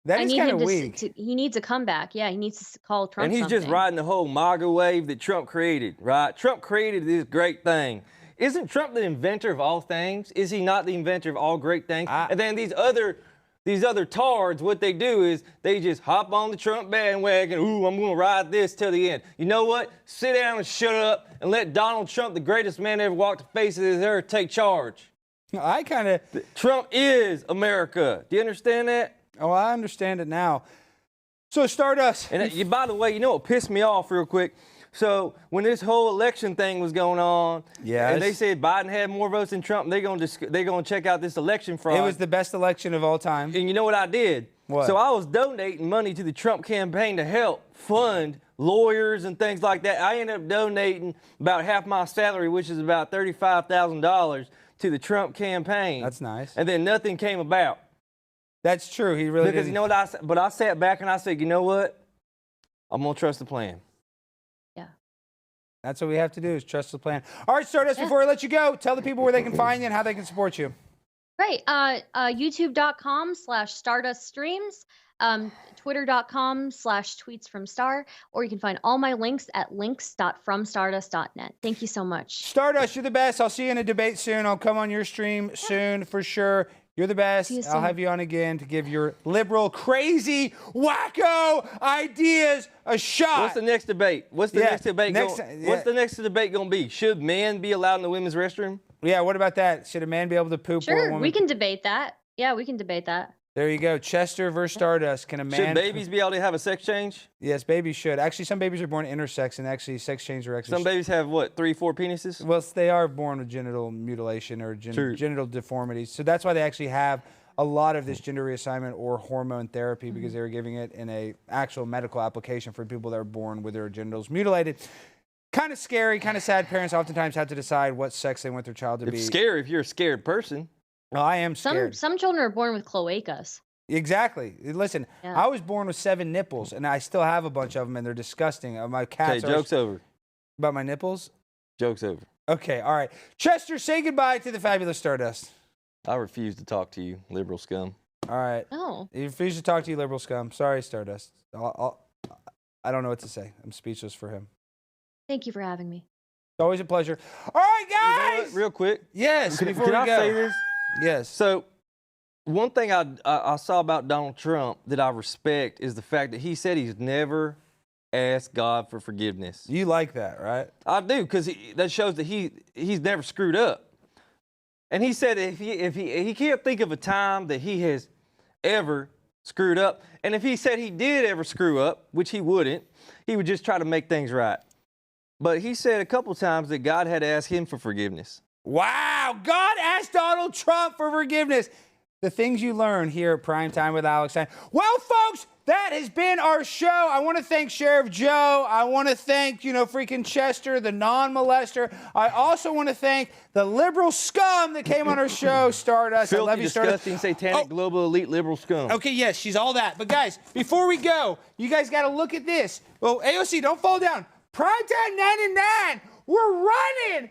That is kind of weak. He needs a comeback. Yeah, he needs to call Trump And he's just riding the whole MAGA wave that Trump created, right? Trump created this great thing. Isn't Trump the inventor of all things? Is he not the inventor of all great things? And then these other tards, what they do is they just hop on the Trump bandwagon. Ooh, I'm going to ride this till the end. You know what? Sit down and shut up and let Donald Trump, the greatest man to ever walk the face of this earth, take charge. Trump is America. Do you understand that? Oh, I understand it now. So, Stardust. And by the way, you know what pissed me off real quick? So, when this whole election thing was going on, and they said Biden had more votes than Trump, they're gonna check out this election fraud. It was the best election of all time. And you know what I did? What? So I was donating money to the Trump campaign to help fund lawyers and things like that. I ended up donating about half my salary, which is about $35,000, to the Trump campaign. That's nice. And then nothing came about. That's true. He really Because you know what but I sat back and I said, you know what? I'm gonna trust the plan. Yeah. That's what we have to do is trust the plan. All right, Stardust, before I let you go, tell the people where they can find you and how they can support you. Right. YouTube.com/Stardust Streams, Twitter.com/Tweets from Star, or you can find all my links at links.fromstardust.net. Thank you so much. Stardust, you're the best. I'll see you in a debate soon. I'll come on your stream soon for sure. You're the best. I'll have you on again to give your liberal, crazy, wacko ideas a shot. What's the next debate? What's the next debate? What's the next debate going to be? Should men be allowed in the women's restroom? Yeah, what about that? Should a man be able to poop or a Sure, woman? we can debate that. Yeah, we can debate that. There you go. Chester versus Stardust. Can a man... Should babies be able to have a sex change? Yes, babies should. Actually, some babies are born intersex, and actually sex change are actually... Some babies have, what, 3, 4 penises? Well, they are born with genital mutilation or genital deformities. So that's why they actually have a lot of this gender reassignment or hormone therapy, because they were giving it in a actual medical application for people that are born with their genitals mutilated. Kind of scary, kind of sad. Parents oftentimes have to decide what sex they want their child to be. It's scary if you're a scared person. Well, I am scared. Some children are born with cloacas. Exactly. Listen, I was born with 7 nipples, and I still have a bunch of them, and they're disgusting. My cats. Okay, joke's over. About my nipples? Joke's over. Okay, all right. Chester, say goodbye to the fabulous Stardust. I refuse to talk to you, liberal scum. All right. Oh. I refuse to talk to you, liberal scum. Sorry, Stardust. I don't know what to say. I'm speechless for him. Thank you for having me. It's always a pleasure. All right, guys. You know what? Real quick. Yes. Can before I we go. say this? Yes. So One thing I saw about Donald Trump that I respect is the fact that he said he's never asked God for forgiveness. You like that, right? I do, because that shows that he's never screwed up. And he said if he can't think of a time that he has ever screwed up, and if he said he did ever screw up, which he wouldn't, he would just try to make things right. But he said a couple times that God had to ask him for forgiveness. Wow, God asked Donald Trump for forgiveness. The things you learn here at Primetime with Alex Stein. Well, folks, that has been our show. I want to thank Sheriff Joe. I want to thank, freaking Chester, the non-molester. I also want to thank the liberal scum that came on our show, Stardust. Filthy, I love you, Stardust. disgusting, satanic, global elite liberal scum. Okay, yes, she's all that. But guys, before we go, you guys got to look at this. Well, AOC, don't fall down. Primetime 99. We're running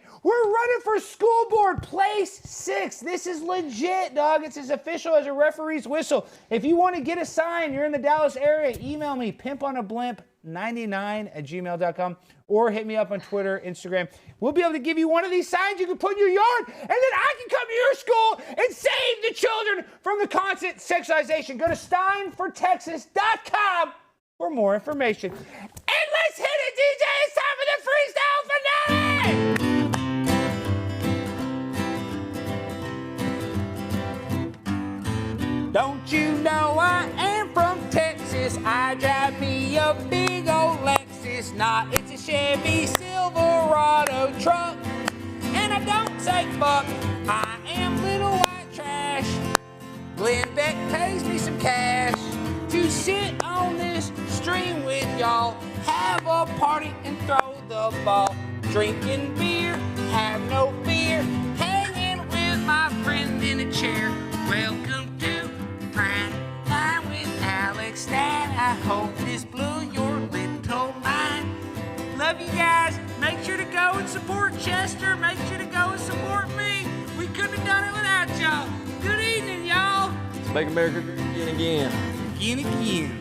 for school board place 6. This is legit, dog. It's as official as a referee's whistle. If you want to get a sign, you're in the Dallas area, email me, pimponablimp99@gmail.com, or hit me up on Twitter, Instagram. We'll be able to give you one of these signs you can put in your yard, and then I can come to your school and save the children from the constant sexualization. Go to steinfortexas.com for more information. And let's hit it, DJ. It's time for the freestyle finale. Don't you know I am from Texas? I drive me a big old Lexus. It's a Chevy Silverado truck. And I don't say fuck. I am little white trash. Glenn Beck pays me some cash to sit on this stream with y'all, have a party and throw the ball, drinking beer, have no fear, hanging with my friend in a chair. Welcome to Prime Time with Alex Stein. I hope this blew your little mind. Love you guys. Make sure to go and support Chester. Make sure to go and support me. We couldn't have done it without y'all. Good evening, y'all. Let's make America great again. Again.